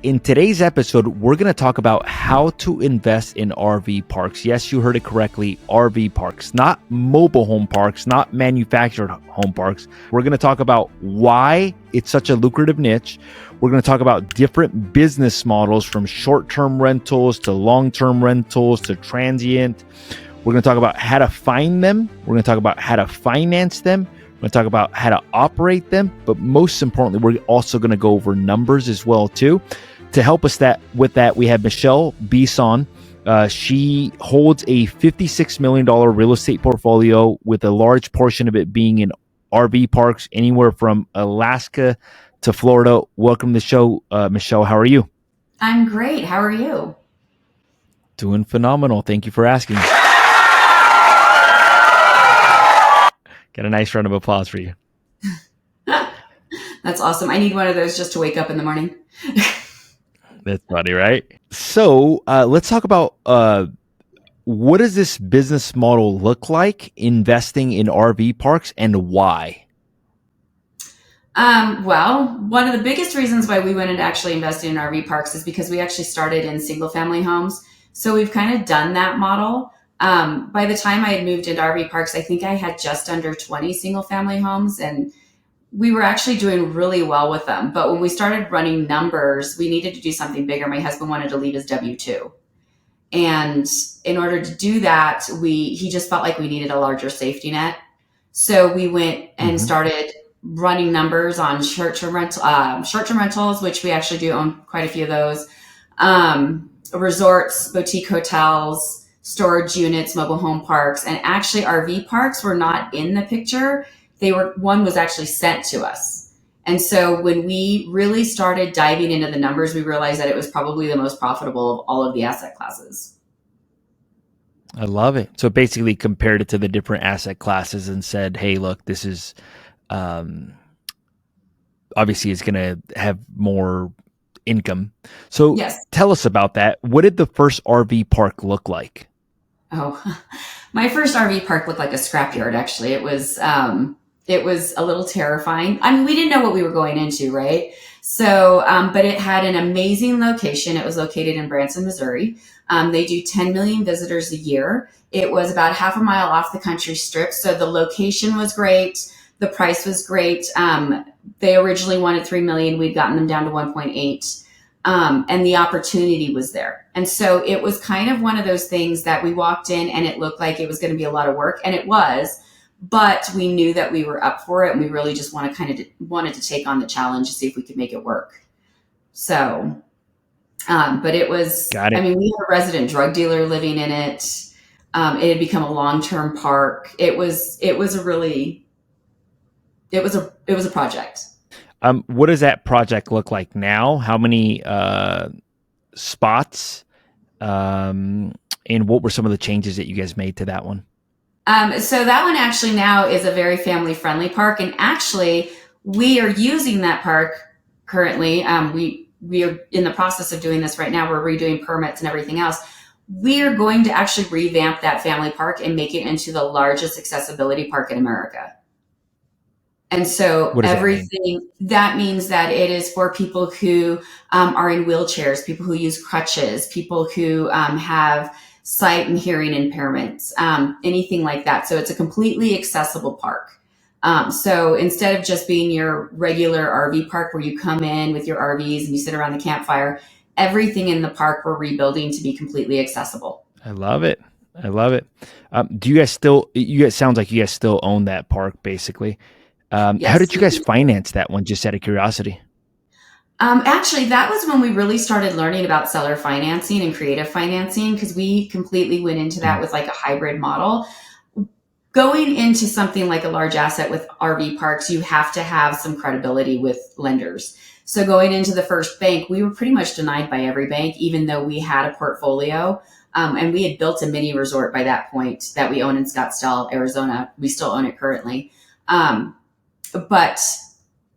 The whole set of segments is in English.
In today's episode, we're going to talk about how to invest in RV parks. Yes, you heard it correctly, RV parks, not mobile home parks, not manufactured home parks. We're going to talk about why it's such a lucrative niche. We're going to talk about different business models from short-term rentals to long-term rentals to transient. We're going to talk about how to find them. We're going to talk about how to finance them. We're going to talk about how to operate them. But most importantly, we're also going to go over numbers as well, too. To help us with that, we have Mychele Bisson. She holds a $56 million real estate portfolio with a large portion of it being in RV parks, anywhere from Alaska to Florida. Welcome to the show, Mychele. How are you? I'm great. How are you? Doing phenomenal. Thank you for asking. Got a nice round of applause for you. That's awesome. I need one of those just to wake up in the morning. That's funny, right? So let's talk about what does this business model look like, investing in RV parks, and why? Well, one of the biggest reasons why we went into actually investing in RV parks is because we actually started in single family homes. So we've kind of done that model. By the time I had moved into RV parks, I think I had just under 20 single family homes, and we were actually doing really well with them. But when we started running numbers, we needed to do something bigger. My husband wanted to leave his W-2. And in order to do that, he just felt like we needed a larger safety net. So we went and started running numbers on short-term rentals, which we actually do own quite a few of those, resorts, boutique hotels, storage units, mobile home parks, and actually RV parks were not in the picture. One was actually sent to us. And so when we really started diving into the numbers, we realized that it was probably the most profitable of all of the asset classes. I love it. So basically compared it to the different asset classes and said, hey, look, this is obviously it's going to have more income. So Yes. Tell us about that. What did the first RV park look like? Oh, my first RV park looked like a scrapyard, actually. It was a little terrifying. I mean, we didn't know what we were going into, right? So, but it had an amazing location. It was located in Branson, Missouri. They do 10 million visitors a year. It was about half a mile off the country strip. So the location was great. The price was great. They originally wanted 3 million. We'd gotten them down to 1.8. And the opportunity was there. And so it was kind of one of those things that we walked in and it looked like it was going to be a lot of work, and it was, but we knew that we were up for it, and we really just wanted to take on the challenge to see if we could make it work. So, but it was, I mean, we had a resident drug dealer living in it. It had become a long-term park. It was a project. What does that project look like now? How many spots? And what were some of the changes that you guys made to that one? So that one actually now is a very family-friendly park. And actually, we are using that park currently. We are in the process of doing this right now. We're redoing permits and everything else. We are going to actually revamp that family park and make it into the largest accessibility park in America. And so that means that it is for people who are in wheelchairs, people who use crutches, people who have sight and hearing impairments, anything like that. So it's a completely accessible park. So instead of just being your regular RV park where you come in with your RVs and you sit around the campfire, everything in the park we're rebuilding to be completely accessible. I love it. Do you guys sounds like you guys still own that park basically. Yes, how did you guys finance that one, just out of curiosity? Actually, that was when we really started learning about seller financing and creative financing, because we completely went into that with like a hybrid model. Going into something like a large asset with RV parks, you have to have some credibility with lenders. So going into the first bank, we were pretty much denied by every bank, even though we had a portfolio. And we had built a mini resort by that point that we own in Scottsdale, Arizona. We still own it currently. But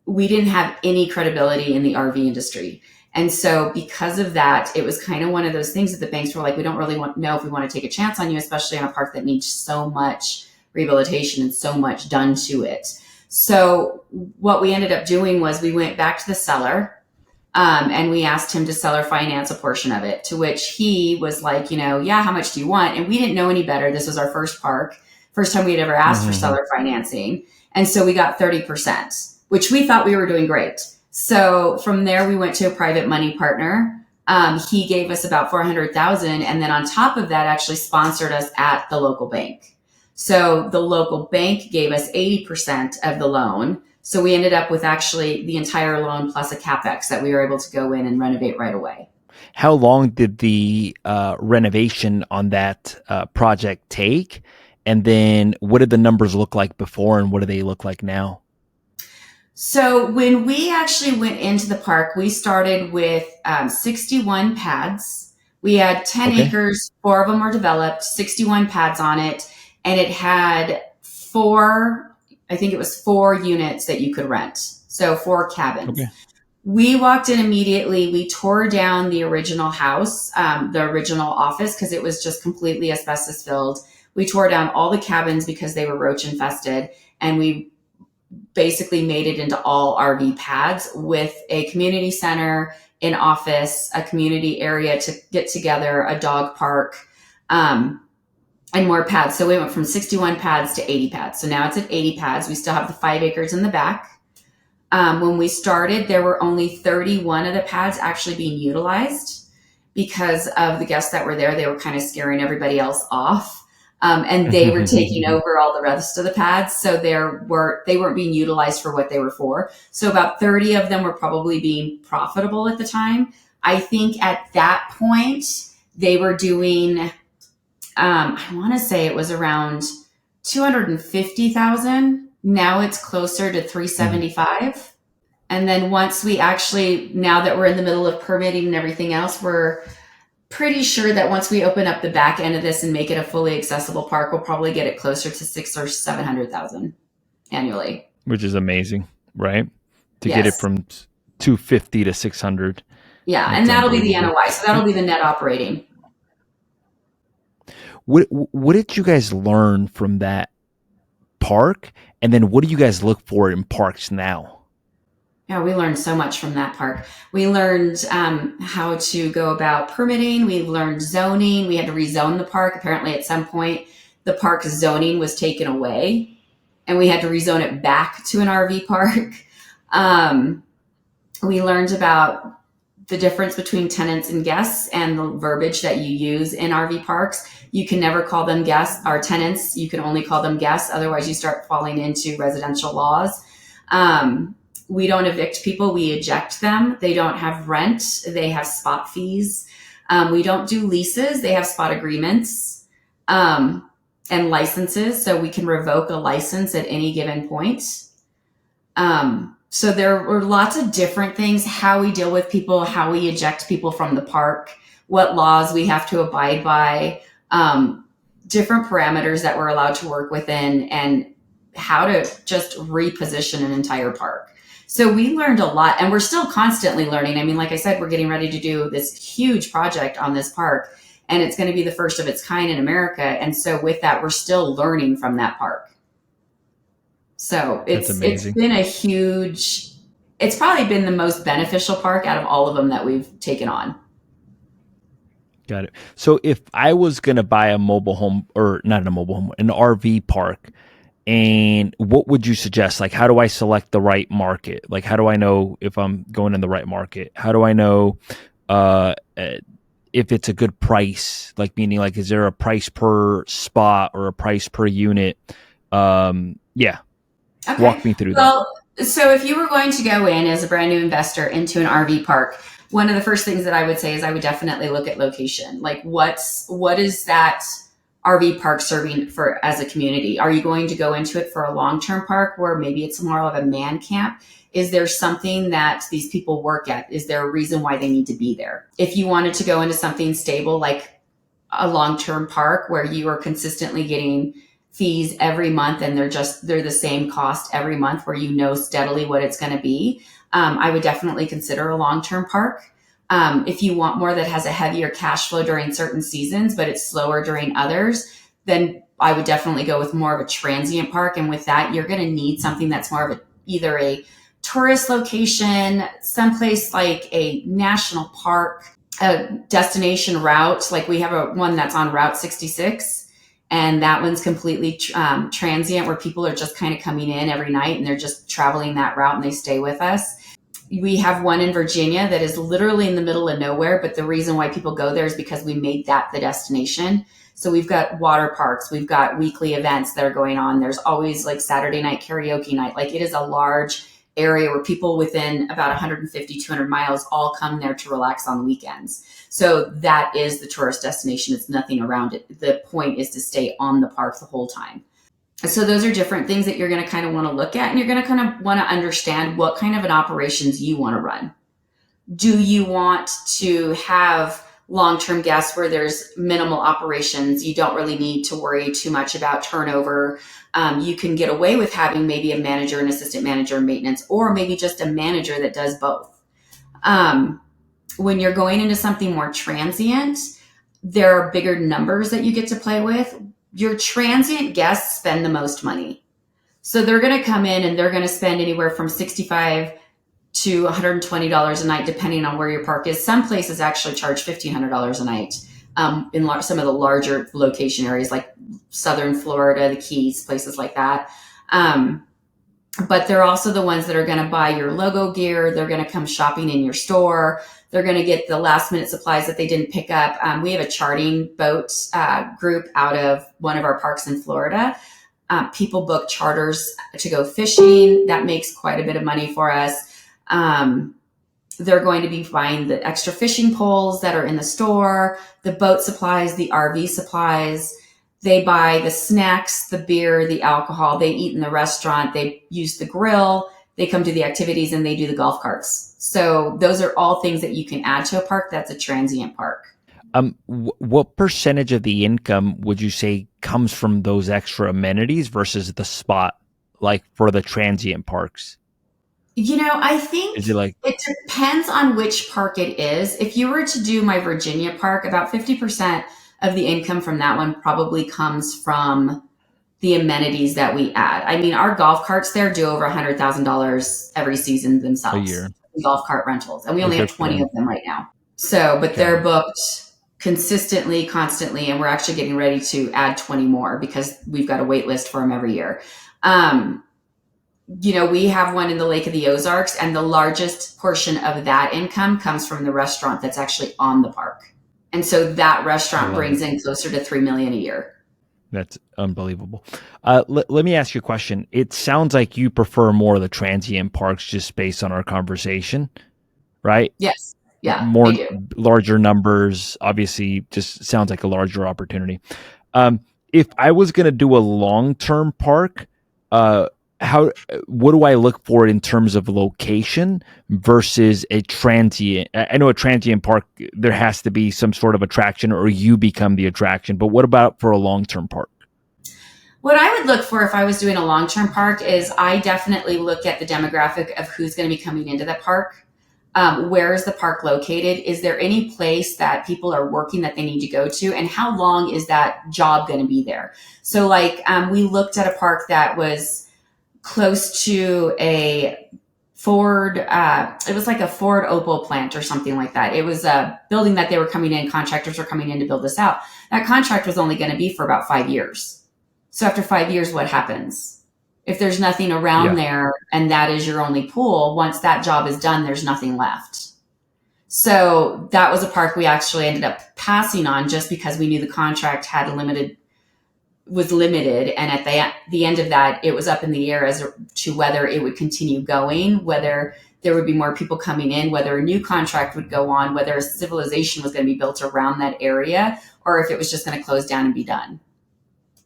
we didn't have any credibility in the RV industry. And so because of that, it was kind of one of those things that the banks were like, we don't really know if we want to take a chance on you, especially on a park that needs so much rehabilitation and so much done to it. So what we ended up doing was we went back to the seller And we asked him to seller finance a portion of it, to which he was like, yeah, how much do you want? And we didn't know any better. This was our first park, first time we'd ever asked for Mm-hmm. seller financing. And so we got 30%, which we thought we were doing great. So from there, we went to a private money partner. He gave us about 400,000. And then on top of that, actually sponsored us at the local bank. So the local bank gave us 80% of the loan. So we ended up with actually the entire loan plus a capex that we were able to go in and renovate right away. How long did the renovation on that project take? And then what did the numbers look like before and what do they look like now? So when we actually went into the park, we started with 61 pads. We had 10 Okay. acres, 4 of them were developed, 61 pads on it. And it had I think it was 4 units that you could rent. So 4 cabins. Okay. We walked in immediately. We tore down the original house, the original office, because it was just completely asbestos filled. We tore down all the cabins because they were roach infested. And we basically made it into all RV pads with a community center, an office, a community area to get together, a dog park, and more pads. So we went from 61 pads to 80 pads. So now it's at 80 pads. We still have the 5 acres in the back. When we started, there were only 31 of the pads actually being utilized because of the guests that were there. They were kind of scaring everybody else off. And they were taking over all the rest of the pads. So they weren't being utilized for what they were for. So about 30 of them were probably being profitable at the time. I think at that point, they were doing, I want to say it was around 250,000. Now it's closer to 375. And then once now that we're in the middle of permitting and everything else, we're pretty sure that once we open up the back end of this and make it a fully accessible park, we'll probably get it closer to 600,000 or 700,000 annually. Which is amazing, right? To get it Yes. from 250 to 600. Yeah. That's And that'll be the unbelievable. NOI. So that'll be the net operating. What did you guys learn from that park? And then what do you guys look for in parks now? Yeah, we learned so much from that park. We learned how to go about permitting. We learned zoning. We had to rezone the park. Apparently, at some point, the park zoning was taken away, and we had to rezone it back to an RV park. We learned about the difference between tenants and guests and the verbiage that you use in RV parks. You can never call them guests or tenants. You can only call them guests. Otherwise, you start falling into residential laws. We don't evict people. We eject them. They don't have rent. They have spot fees. We don't do leases. They have spot agreements and licenses. So we can revoke a license at any given point. So there were lots of different things, how we deal with people, how we eject people from the park, what laws we have to abide by, different parameters that we're allowed to work within, and how to just reposition an entire park. So we learned a lot, and we're still constantly learning. I mean, like I said, we're getting ready to do this huge project on this park, and it's going to be the first of its kind in America. And so with that, we're still learning from that park. So That's amazing. It's probably been the most beneficial park out of all of them that we've taken on. Got it. So if I was going to buy a mobile home, or not a mobile home, an RV park, and what would you suggest? Like, how do I select the right market? Like, how do I know if I'm going in the right market? How do I know if it's a good price? Like, meaning, like, is there a price per spot or a price per unit? Yeah. Okay. Walk me through that. Well, so if you were going to go in as a brand new investor into an RV park, one of the first things that I would say is I would definitely look at location. Like, what is that RV park serving for as a community? Are you going to go into it for a long-term park where maybe it's more of a man camp? Is there something that these people work at? Is there a reason why they need to be there? If you wanted to go into something stable, like a long-term park where you are consistently getting fees every month and they're the same cost every month, where you know steadily what it's going to be, I would definitely consider a long-term park. If you want more that has a heavier cash flow during certain seasons, but it's slower during others, then I would definitely go with more of a transient park. And with that, you're going to need something that's more of either a tourist location, someplace like a national park, a destination route. Like we have one that's on Route 66, and that one's completely transient, where people are just kind of coming in every night and they're just traveling that route and they stay with us. We have one in Virginia that is literally in the middle of nowhere, but the reason why people go there is because we made that the destination. So we've got water parks, we've got weekly events that are going on. There's always like Saturday night karaoke night. Like it is a large area where people within about 150, 200 miles all come there to relax on weekends. So that is the tourist destination. It's nothing around it. The point is to stay on the park the whole time. So those are different things that you're going to kind of want to look at, and you're going to kind of want to understand what kind of an operations you want to run. Do you want to have long-term guests where there's minimal operations? You don't really need to worry too much about turnover. You can get away with having maybe a manager, an assistant manager, maintenance, or maybe just a manager that does both. When you're going into something more transient, there are bigger numbers that you get to play with. Your transient guests spend the most money. So they're going to come in and they're going to spend anywhere from $65 to $120 a night, depending on where your park is. Some places actually charge $1,500 a night in some of the larger location areas like Southern Florida, the Keys, places like that. But they're also the ones that are going to buy your logo gear. They're going to come shopping in your store. They're going to get the last minute supplies that they didn't pick up. We have a charting boat group out of one of our parks in Florida. People book charters to go fishing. That makes quite a bit of money for us. They're going to be buying the extra fishing poles that are in the store, the boat supplies, the RV supplies. They buy the snacks, the beer, the alcohol. They eat in the restaurant. They use the grill. They come to the activities and they do the golf carts. So those are all things that you can add to a park that's a transient park. What percentage of the income would you say comes from those extra amenities versus the spot, like for the transient parks? I think it depends on which park it is. If you were to do my Virginia park, about 50% of the income from that one probably comes from the amenities that we add. I mean, our golf carts there do over $100,000 every season themselves. A year. Golf cart rentals. And we only have 20 of them right now. So, but they're booked consistently, constantly, and we're actually getting ready to add 20 more because we've got a wait list for them every year. We have one in the Lake of the Ozarks, and the largest portion of that income comes from the restaurant that's actually on the park. And so that restaurant brings in closer to $3 million a year. That's unbelievable. Let me ask you a question. It sounds like you prefer more of the transient parks just based on our conversation, right? Yes. Yeah. More larger numbers, obviously, just sounds like a larger opportunity. If I was going to do a long-term park, what do I look for in terms of location versus a transient? I know a transient park, there has to be some sort of attraction or you become the attraction, but what about for a long-term park? What I would look for if I was doing a long-term park is I definitely look at the demographic of who's going to be coming into the park. Where is the park located? Is there any place that people are working that they need to go to? And how long is that job going to be there? So we looked at a park that was close to a Ford, it was like a Ford Opel plant or something like that. It was a building that they were coming in, contractors were coming in to build this out. That contract was only going to be for about 5 years. So after 5 years, what happens? If there's nothing around there and that is your only pool, once that job is done, there's nothing left. So that was a park we actually ended up passing on just because we knew the contract was limited. And at the end of that, it was up in the air as to whether it would continue going, whether there would be more people coming in, whether a new contract would go on, whether a civilization was going to be built around that area, or if it was just going to close down and be done.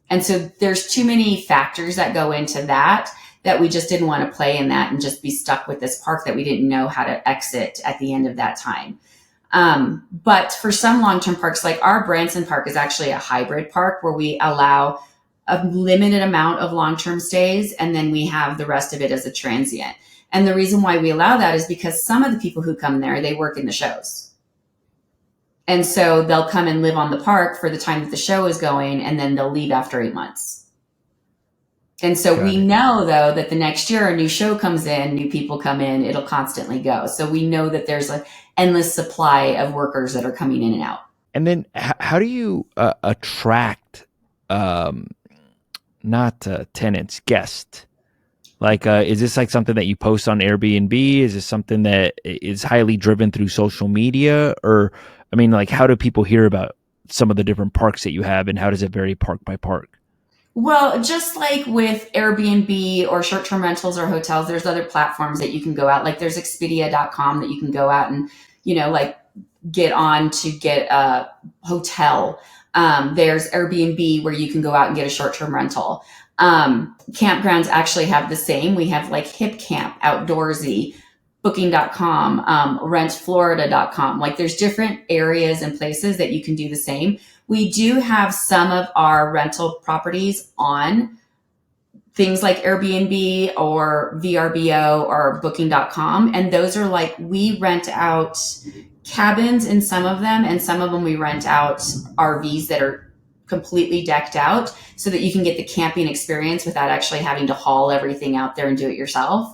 And so there's too many factors that go into that we just didn't want to play in that and just be stuck with this park that we didn't know how to exit at the end of that time. But for some long-term parks, like our Branson Park is actually a hybrid park where we allow a limited amount of long-term stays, and then we have the rest of it as a transient. And the reason why we allow that is because some of the people who come there, they work in the shows. And so they'll come and live on the park for the time that the show is going, and then they'll leave after 8 months. And so Got we it. know though that the next year a new show comes in, new people come in, it'll constantly go. So we know that there's an endless supply of workers that are coming in and out. And then how do you attract um, not tenants, guests? Like, is this like something that you post on Airbnb? Is this something that is highly driven through social media? Or, I mean, like, how do people hear about some of the different parks that you have, and how does it vary park by park? Well, just like with Airbnb or short-term rentals or hotels, there's other platforms that you can go out. Like there's Expedia.com that you can go out and, like get on to get a hotel. There's Airbnb where you can go out and get a short-term rental. Campgrounds actually have the same. We have like Hip Camp, Outdoorsy, Booking.com, RentFlorida.com. Like there's different areas and places that you can do the same. We do have some of our rental properties on things like Airbnb or VRBO or Booking.com. And those are like, we rent out cabins in some of them, and some of them we rent out RVs that are completely decked out so that you can get the camping experience without actually having to haul everything out there and do it yourself.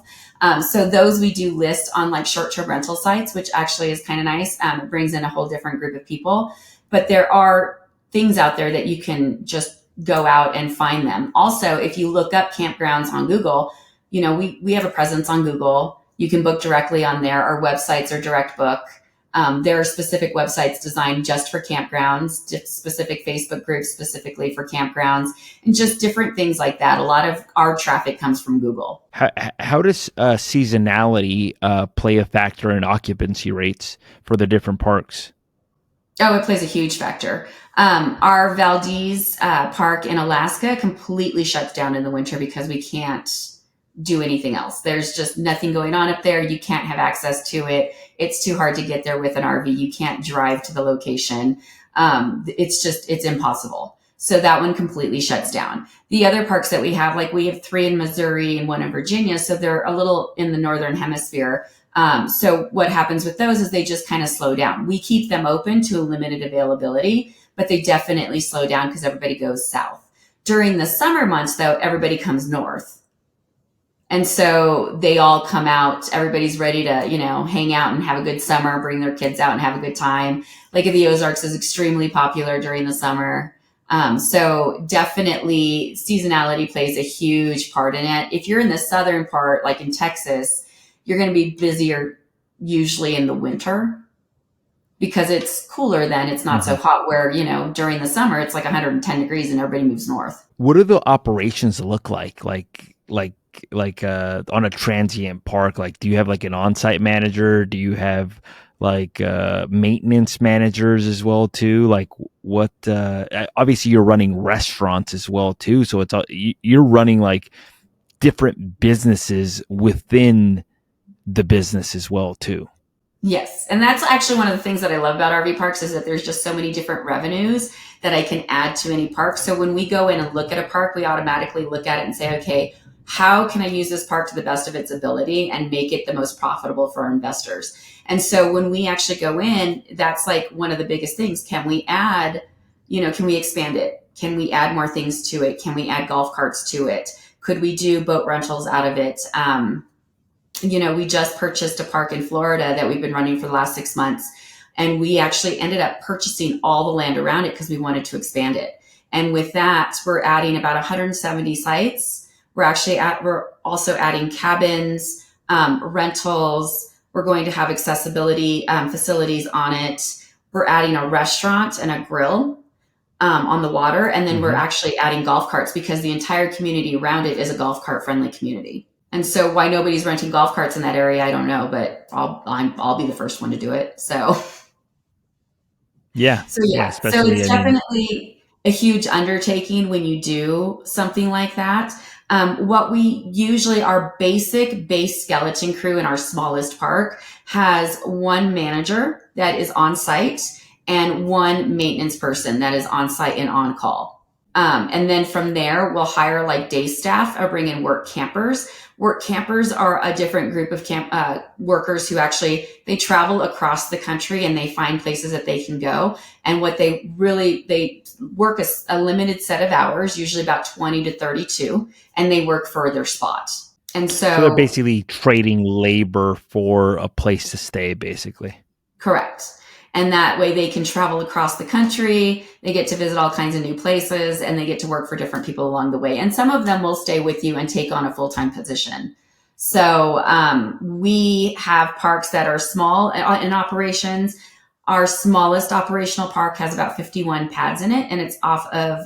So those we do list on like short-term rental sites, which actually is kind of nice. It brings in a whole different group of people, but there are things out there that you can just go out and find them. Also, if you look up campgrounds on Google, we have a presence on Google. You can book directly on there. Our websites are direct book. There are specific websites designed just for campgrounds, specific Facebook groups specifically for campgrounds, and just different things like that. A lot of our traffic comes from Google. How does seasonality play a factor in occupancy rates for the different parks? Oh, it plays a huge factor. Our Valdez Park in Alaska completely shuts down in the winter because we can't do anything else. There's just nothing going on up there. You can't have access to it. It's too hard to get there with an RV. You can't drive to the location. It's impossible. So that one completely shuts down. The other parks that we have, like we have 3 in Missouri and 1 in Virginia. So they're a little in the Northern Hemisphere. So what happens with those is they just kind of slow down. We keep them open to a limited availability, but they definitely slow down because everybody goes south. During the summer months, though, everybody comes north. And so they all come out. Everybody's ready to, hang out and have a good summer, bring their kids out and have a good time. Lake of the Ozarks is extremely popular during the summer. So definitely seasonality plays a huge part in it. If you're in the southern part, like in Texas, you're going to be busier usually in the winter because it's cooler then. It's not so hot where, during the summer, it's like 110 degrees and everybody moves north. What do the operations look like? Like on a transient park? Like, do you have like an on-site manager? Do you have like maintenance managers as well too? Like what, obviously you're running restaurants as well too. So you're running like different businesses within the business as well too. Yes. And that's actually one of the things that I love about RV parks is that there's just so many different revenues that I can add to any park. So when we go in and look at a park, we automatically look at it and say, okay, how can I use this park to the best of its ability and make it the most profitable for our investors? And so when we actually go in, that's like one of the biggest things. Can we add, can we expand it? Can we add more things to it? Can we add golf carts to it? Could we do boat rentals out of it? We just purchased a park in Florida that we've been running for the last 6 months. And we actually ended up purchasing all the land around it because we wanted to expand it. And with that, we're adding about 170 sites. We're also adding cabins, rentals. We're going to have accessibility facilities on it. We're adding a restaurant and a grill on the water. And then we're actually adding golf carts because the entire community around it is a golf cart friendly community. And so why nobody's renting golf carts in that area, I don't know, but I'll be the first one to do it. So yeah. So it's definitely a huge undertaking when you do something like that. What we usually, our basic base skeleton crew in our smallest park has 1 manager that is on site and 1 maintenance person that is on site and on call. And then from there, we'll hire like day staff or bring in work campers. Work campers are a different group of workers who actually, they travel across the country and they find places that they can go. And what they work a limited set of hours, usually about 20 to 32, and they work for their spot. And So they're basically trading labor for a place to stay, basically. Correct. And that way they can travel across the country. They get to visit all kinds of new places and they get to work for different people along the way. And some of them will stay with you and take on a full-time position. So we have parks that are small in operations. Our smallest operational park has about 51 pads in it, and it's off of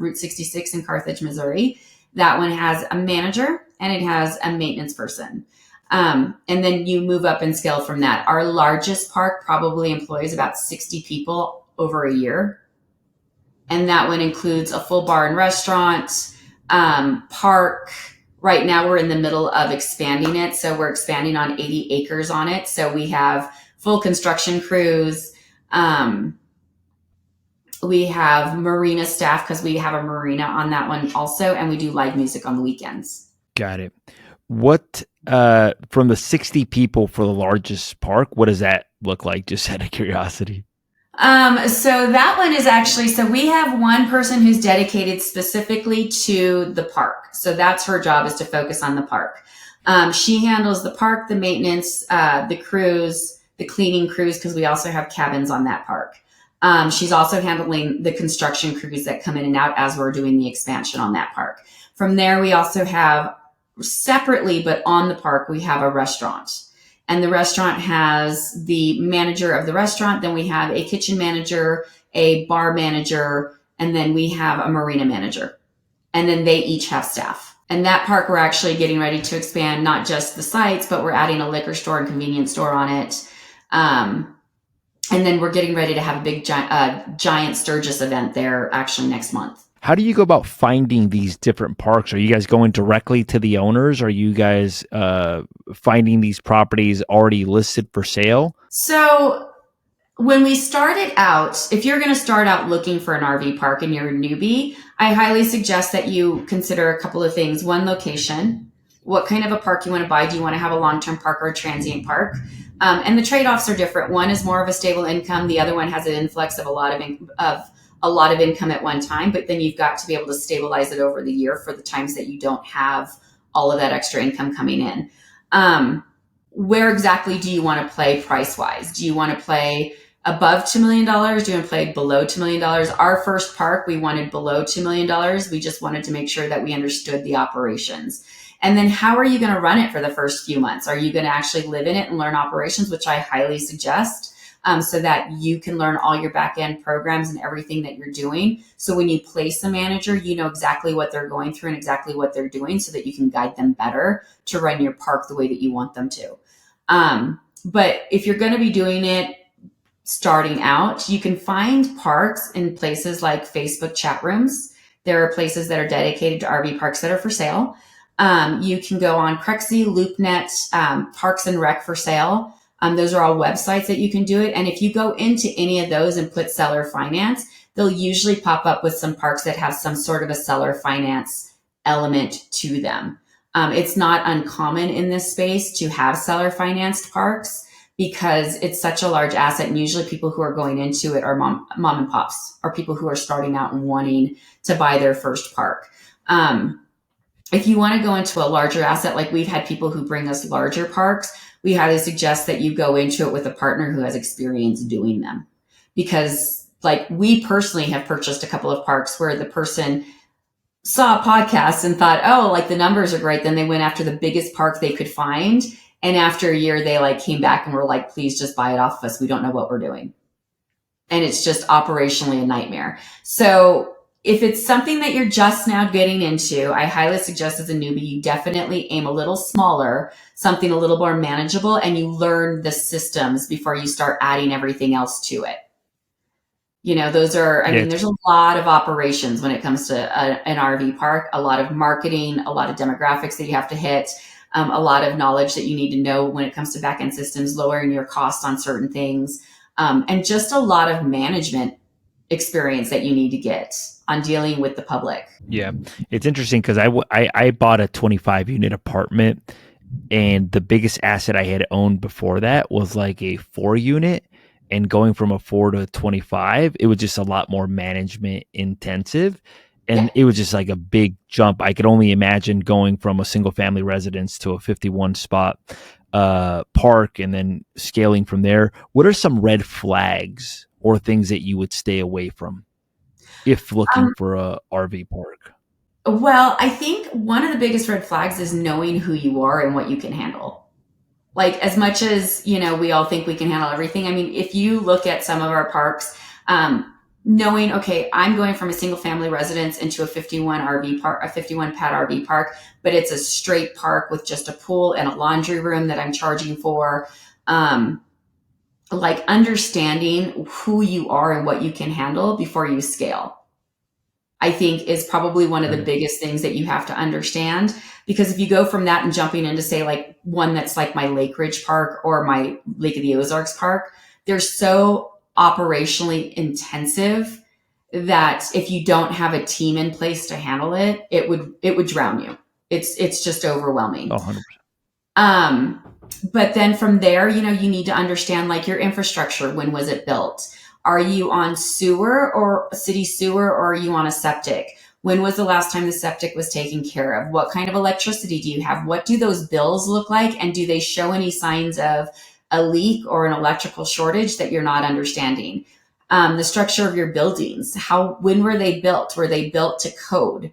Route 66 in Carthage, Missouri. That one has a manager and it has a maintenance person. And then you move up and scale from that. Our largest park probably employs about 60 people over a year. And that one includes a full bar and restaurant, park. Right now we're in the middle of expanding it. So we're expanding on 80 acres on it. So we have full construction crews. We have marina staff because we have a marina on that one also. And we do live music on the weekends. Got it. What, from the 60 people for the largest park, what does that look like? Just out of curiosity. So that one is actually, so we have one person who's dedicated specifically to the park. So that's her job, is to focus on the park. She handles the park, the maintenance, the crews, the cleaning crews, because we also have cabins on that park. She's also handling the construction crews that come in and out as we're doing the expansion on that park. From there, we also have separately, but on the park, we have a restaurant. And the restaurant has the manager of the restaurant. Then we have a kitchen manager, a bar manager, and then we have a marina manager. And then they each have staff. And that park, we're actually getting ready to expand not just the sites, but we're adding a liquor store and convenience store on it. And then we're getting ready to have a big giant Sturgis event there actually next month. How do you go about finding these different parks? Are you guys going directly to the owners? Are you guys finding these properties already listed for sale? So when we started out, if you're going to start out looking for an RV park and you're a newbie, I highly suggest that you consider a couple of things. One, location. What kind of a park you want to buy? Do you want to have a long-term park or a transient park? And the trade-offs are different. One is more of a stable income. The other one has an influx of a lot of income at one time, but then you've got to be able to stabilize it over the year for the times that you don't have all of that extra income coming in. Where exactly do you want to play price-wise? Do you want to play above $2 million? Do you want to play below $2 million? Our first park, we wanted below $2 million. We just wanted to make sure that we understood the operations. And then how are you going to run it for the first few months? Are you going to actually live in it and learn operations, which I highly suggest, so that you can learn all your back-end programs and everything that you're doing. So when you place a manager, you know exactly what they're going through and exactly what they're doing so that you can guide them better to run your park the way that you want them to. But if you're going to be doing it starting out, you can find parks in places like Facebook chat rooms. There are places that are dedicated to RV parks that are for sale. You can go on Crexy, LoopNet, Parks and Rec for sale. Those are all websites that you can do it. And if you go into any of those and put seller finance, they'll usually pop up with some parks that have some sort of a seller finance element to them. It's not uncommon in this space to have seller financed parks because it's such a large asset. And usually people who are going into it are mom and pops, or people who are starting out and wanting to buy their first park. If you want to go into a larger asset, like we've had people who bring us larger parks, we highly suggest that you go into it with a partner who has experience doing them. Because like we personally have purchased a couple of parks where the person saw a podcast and thought, oh, like the numbers are great. Then they went after the biggest park they could find. And after a year, they like came back and were like, please just buy it off of us. We don't know what we're doing. And it's just operationally a nightmare. So if it's something that you're just now getting into, I highly suggest as a newbie, you definitely aim a little smaller, something a little more manageable, and you learn the systems before you start adding everything else to it. You know, those are, I mean, there's a lot of operations when it comes to an RV park, a lot of marketing, a lot of demographics that you have to hit, a lot of knowledge that you need to know when it comes to back-end systems, lowering your costs on certain things, and just a lot of management experience that you need to get on dealing with the public. Yeah, it's interesting because I bought a 25 unit apartment, and the biggest asset I had owned before that was like a 4 unit. And going from a 4 to a 25, it was just a lot more management intensive. Yeah. And it was just like a big jump. I could only imagine going from a single family residence to a 51 spot park and then scaling from there. What are some red flags or things that you would stay away from if looking for a RV park? Well, I think one of the biggest red flags is knowing who you are and what you can handle. Like, as much as, we all think we can handle everything. I mean, if you look at some of our parks, knowing, okay, I'm going from a single family residence into a 51 RV park, a 51 pad RV park, but it's a straight park with just a pool and a laundry room that I'm charging for. Like, understanding who you are and what you can handle before you scale, I think, is probably one of the biggest things that you have to understand. Because if you go from that and jumping into, say, like one that's like my Lake Ridge Park or my Lake of the Ozarks Park, they're so operationally intensive that if you don't have a team in place to handle it, it would drown you. It's just overwhelming. 100%. But then from there, you need to understand, like, your infrastructure. When was it built? Are you on sewer or city sewer, or are you on a septic? When was the last time the septic was taken care of? What kind of electricity do you have? What do those bills look like? And do they show any signs of a leak or an electrical shortage that you're not understanding? The structure of your buildings. When were they built? Were they built to code?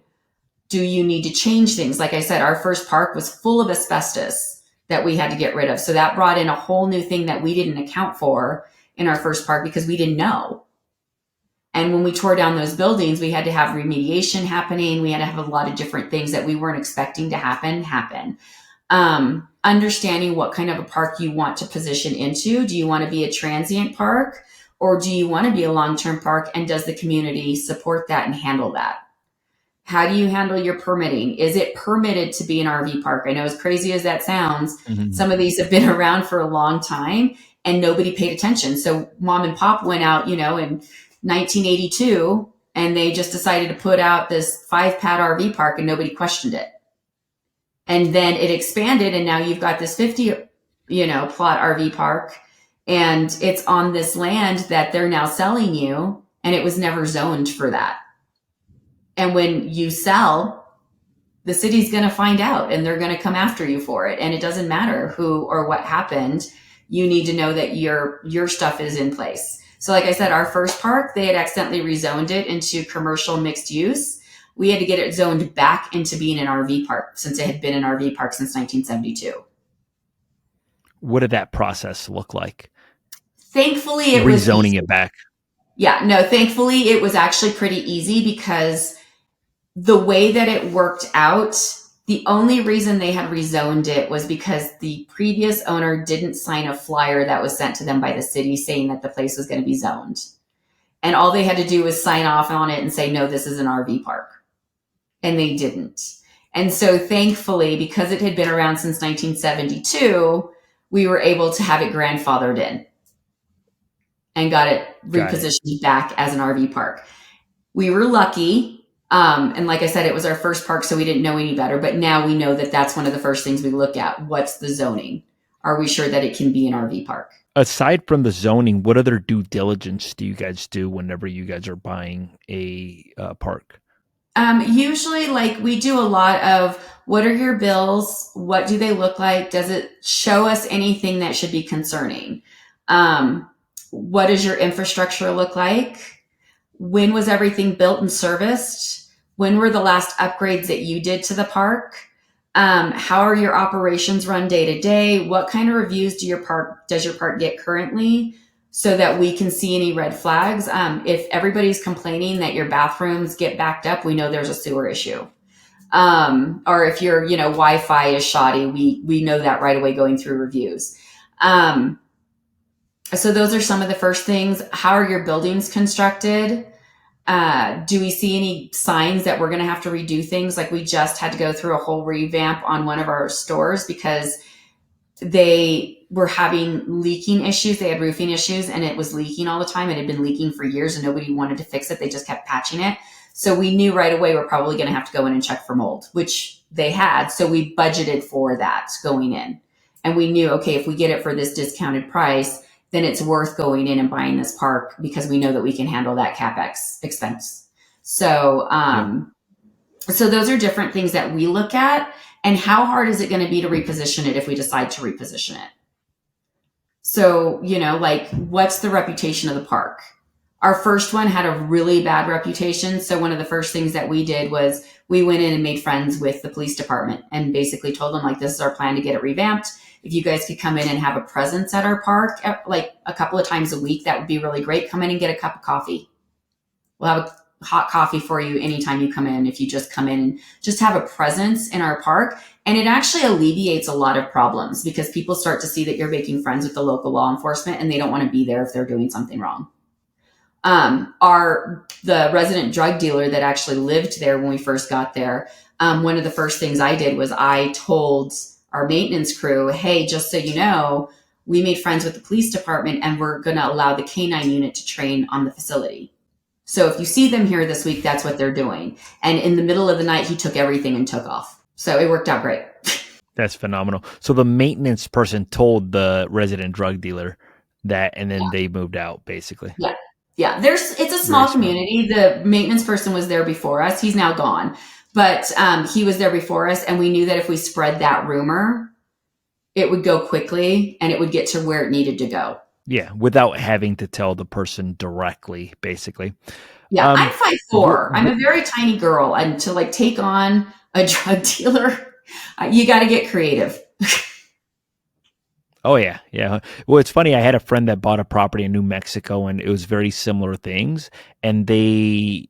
Do you need to change things? Like I said, our first park was full of asbestos that we had to get rid of. So that brought in a whole new thing that we didn't account for in our first park because we didn't know. And when we tore down those buildings, we had to have remediation happening. We had to have a lot of different things that we weren't expecting to happen. Understanding what kind of a park you want to position into. Do you want to be a transient park, or do you want to be a long-term park? And does the community support that and handle that? How do you handle your permitting? Is it permitted to be an RV park? I know, as crazy as that sounds, some of these have been around for a long time and nobody paid attention. So mom and pop went out, in 1982, and they just decided to put out this 5-pad RV park and nobody questioned it. And then it expanded, and now you've got this 50, plot RV park, and it's on this land that they're now selling you, and it was never zoned for that. And when you sell, the city's going to find out and they're going to come after you for it. And it doesn't matter who or what happened. You need to know that your stuff is in place. So like I said, our first park, they had accidentally rezoned it into commercial mixed use. We had to get it zoned back into being an RV park, since it had been an RV park since 1972. What did that process look like? Thankfully, it was rezoning easy. it back. Yeah, no, thankfully it was actually pretty easy, because the way that it worked out, the only reason they had rezoned it was because the previous owner didn't sign a flyer that was sent to them by the city saying that the place was going to be zoned. And all they had to do was sign off on it and say, no, this is an RV park. And they didn't. And so thankfully, because it had been around since 1972, we were able to have it grandfathered in and got it repositioned back as an RV park. We were lucky. And like I said, it was our first park, so we didn't know any better. But now we know that that's one of the first things we look at. What's the zoning? Are we sure that it can be an RV park? Aside from the zoning, what other due diligence do you guys do whenever you guys are buying a park? Usually, like, we do a lot of, what are your bills? What do they look like? Does it show us anything that should be concerning? What does your infrastructure look like? When was everything built and serviced? When were the last upgrades that you did to the park? How are your operations run day to day? What kind of reviews does your park get currently, so that we can see any red flags? If everybody's complaining that your bathrooms get backed up, we know there's a sewer issue. Or if your, Wi-Fi is shoddy, we know that right away going through reviews. So those are some of the first things. How are your buildings constructed? Do we see any signs that we're going to have to redo things? Like, we just had to go through a whole revamp on one of our stores because they were having leaking issues. They had roofing issues and it was leaking all the time. It had been leaking for years and nobody wanted to fix it. They just kept patching it. So we knew right away we're probably going to have to go in and check for mold, which they had. So we budgeted for that going in. And we knew, okay, if we get it for this discounted price, then it's worth going in and buying this park because we know that we can handle that CapEx expense. So, so those are different things that we look at. And how hard is it going to be to reposition it if we decide to reposition it? So, like, what's the reputation of the park? Our first one had a really bad reputation. So one of the first things that we did was we went in and made friends with the police department and basically told them, like, this is our plan to get it revamped. If you guys could come in and have a presence at our park, like a couple of times a week, that would be really great. Come in and get a cup of coffee. We'll have a hot coffee for you anytime you come in. If you just come in and just have a presence in our park. And it actually alleviates a lot of problems because people start to see that you're making friends with the local law enforcement and they don't want to be there if they're doing something wrong. The resident drug dealer that actually lived there when we first got there, one of the first things I did was I told our maintenance crew, hey, just so you know, we made friends with the police department and we're going to allow the canine unit to train on the facility. So if you see them here this week, that's what they're doing. And in the middle of the night, he took everything and took off. So it worked out great. That's phenomenal. So the maintenance person told the resident drug dealer that, and then they moved out, basically. Yeah. Yeah. It's a small community. The maintenance person was there before us. He's now gone, but he was there before us. And we knew that if we spread that rumor, it would go quickly and it would get to where it needed to go. Yeah, without having to tell the person directly, basically. Yeah, I'm 5'4". I'm a very tiny girl, and to like take on a drug dealer, you got to get creative. Oh yeah, yeah. Well, it's funny. I had a friend that bought a property in New Mexico, and it was very similar things. And they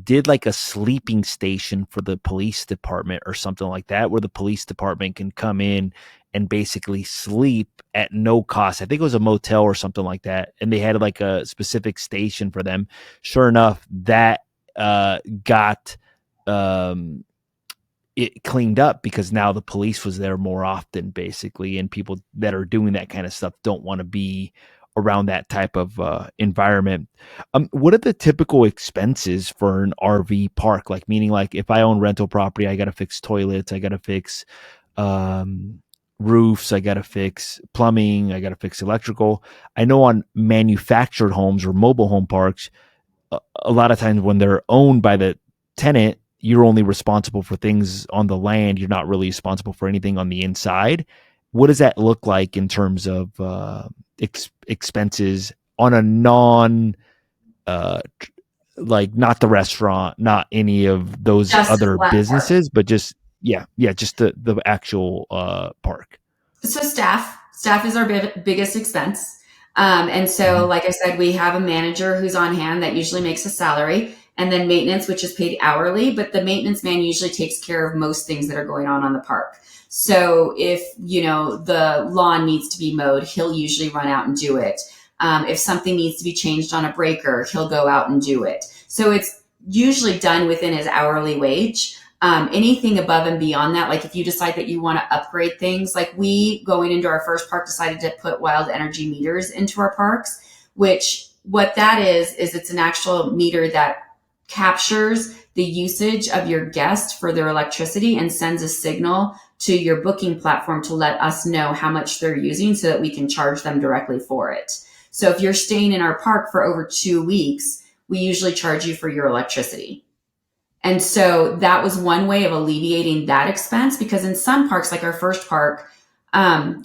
did like a sleeping station for the police department or something like that, where the police department can come in and basically sleep at no cost. I think it was a motel or something like that. And they had like a specific station for them. Sure enough, that got it cleaned up because now the police was there more often, basically. And people that are doing that kind of stuff don't want to be around that type of environment. What are the typical expenses for an RV park? Like, meaning like if I own rental property, I got to fix toilets, I got to fix roofs, I got to fix plumbing, I got to fix electrical. I know on manufactured homes or mobile home parks, a lot of times when they're owned by the tenant, you're only responsible for things on the land. You're not really responsible for anything on the inside. What does that look like in terms of expenses on a non, like not the restaurant, not any of those just other businesses, but just just the actual park. So staff is our biggest expense. And so, like I said, we have a manager who's on hand that usually makes a salary, and then maintenance, which is paid hourly, but the maintenance man usually takes care of most things that are going on the park. So if, the lawn needs to be mowed, he'll usually run out and do it. If something needs to be changed on a breaker, he'll go out and do it. So it's usually done within his hourly wage. Anything above and beyond that, like if you decide that you want to upgrade things, like we going into our first park decided to put wild energy meters into our parks, which what that is it's an actual meter that captures the usage of your guest for their electricity and sends a signal to your booking platform to let us know how much they're using so that we can charge them directly for it. So if you're staying in our park for over 2 weeks, we usually charge you for your electricity. And so that was one way of alleviating that expense, because in some parks, like our first park,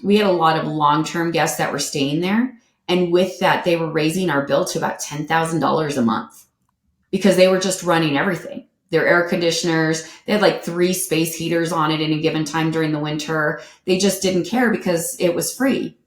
we had a lot of long-term guests that were staying there. And with that, they were raising our bill to about $10,000 a month because they were just running everything. Their air conditioners, they had like 3 space heaters on at any given time during the winter. They just didn't care because it was free.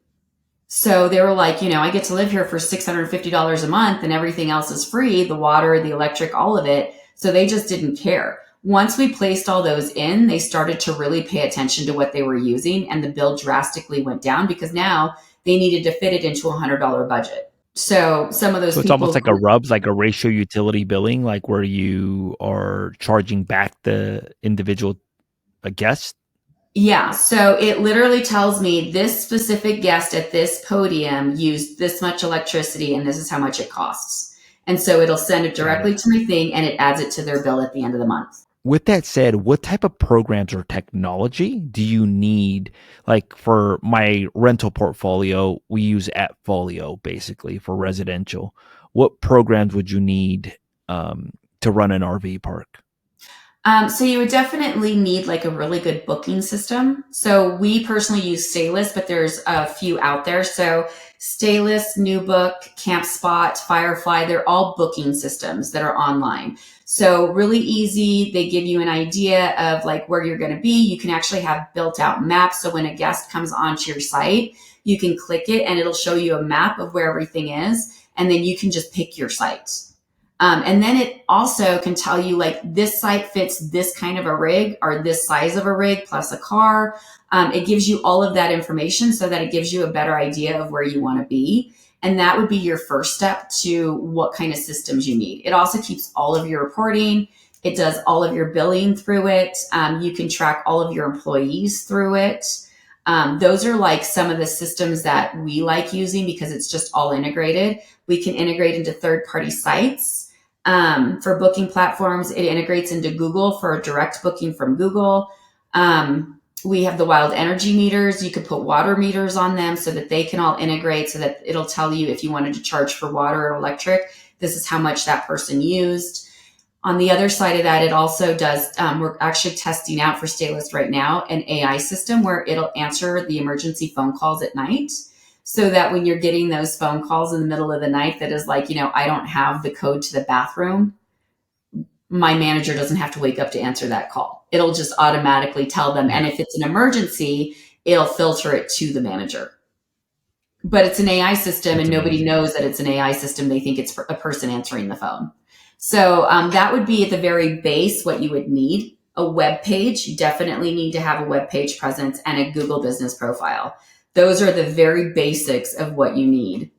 So they were like, I get to live here for $650 a month and everything else is free, the water, the electric, all of it. So they just didn't care. Once we placed all those in, they started to really pay attention to what they were using, and the bill drastically went down because now they needed to fit it into a $100 budget. So some of those it's almost like a RUBS, like a ratio utility billing, like where you are charging back the individual guest. Yeah, so it literally tells me this specific guest at this podium used this much electricity and this is how much it costs. And so it'll send it Got it. directly to my thing and it adds it to their bill at the end of the month. With that said, what type of programs or technology do you need? Like for my rental portfolio, we use AppFolio basically for residential. What programs would you need to run an RV park? So you would definitely need like a really good booking system. So we personally use Staylist, but there's a few out there. So Staylist, NewBook, CampSpot, Firefly, they're all booking systems that are online. So really easy. They give you an idea of like where you're going to be. You can actually have built out maps. So when a guest comes onto your site, you can click it and it'll show you a map of where everything is. And then you can just pick your site. And then it also can tell you like this site fits this kind of a rig or this size of a rig plus a car. It gives you all of that information so that it gives you a better idea of where you want to be. And that would be your first step to what kind of systems you need. It also keeps all of your reporting. It does all of your billing through it. You can track all of your employees through it. Those are like some of the systems that we like using because it's just all integrated. We can integrate into third party sites. For booking platforms, it integrates into Google for direct booking from Google. We have the wild energy meters. You could put water meters on them so that they can all integrate so that it'll tell you if you wanted to charge for water or electric, this is how much that person used. On the other side of that, it also does, we're actually testing out for Staylist right now, an AI system where it'll answer the emergency phone calls at night so that when you're getting those phone calls in the middle of the night that is like, I don't have the code to the bathroom, my manager doesn't have to wake up to answer that call. It'll just automatically tell them. Yeah, And if it's an emergency, it'll filter it to the manager. But it's an AI system that's and nobody amazing. knows that it's an AI system. They think it's a person answering the phone. So that would be at the very base what you would need. A web page, you definitely need to have a web page presence and a Google business profile. Those are the very basics of what you need.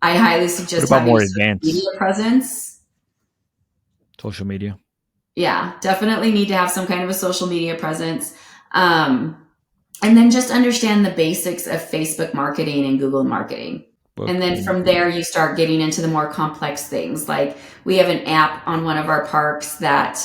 I highly What suggest about having a more social media advanced presence. social media? Yeah, definitely need to have some kind of a social media presence. Um, and then just understand the basics of Facebook marketing and Google marketing. And then Booking. from there, you start getting into the more complex things. Like we have an app on one of our parks that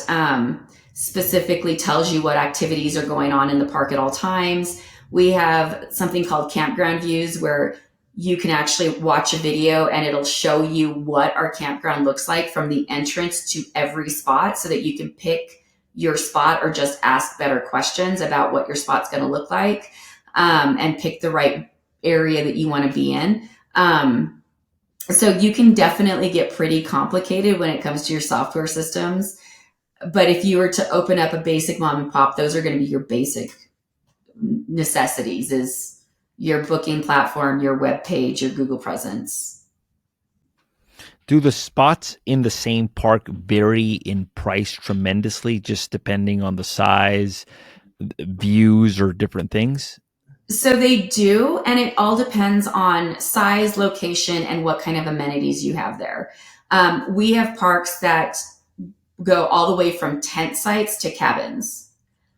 specifically tells you what activities are going on in the park at all times. We have something called campground views where you can actually watch a video and it'll show you what our campground looks like from the entrance to every spot so that you can pick your spot or just ask better questions about what your spot's going to look like and pick the right area that you want to be in. So you can definitely get pretty complicated when it comes to your software systems. But if you were to open up a basic mom and pop, those are going to be your basic necessities is your booking platform, your web page, your Google presence. Do the spots in the same park vary in price tremendously, just depending on the size, views, or different things? So they do, and it all depends on size, location, and what kind of amenities you have there. We have parks that go all the way from tent sites to cabins.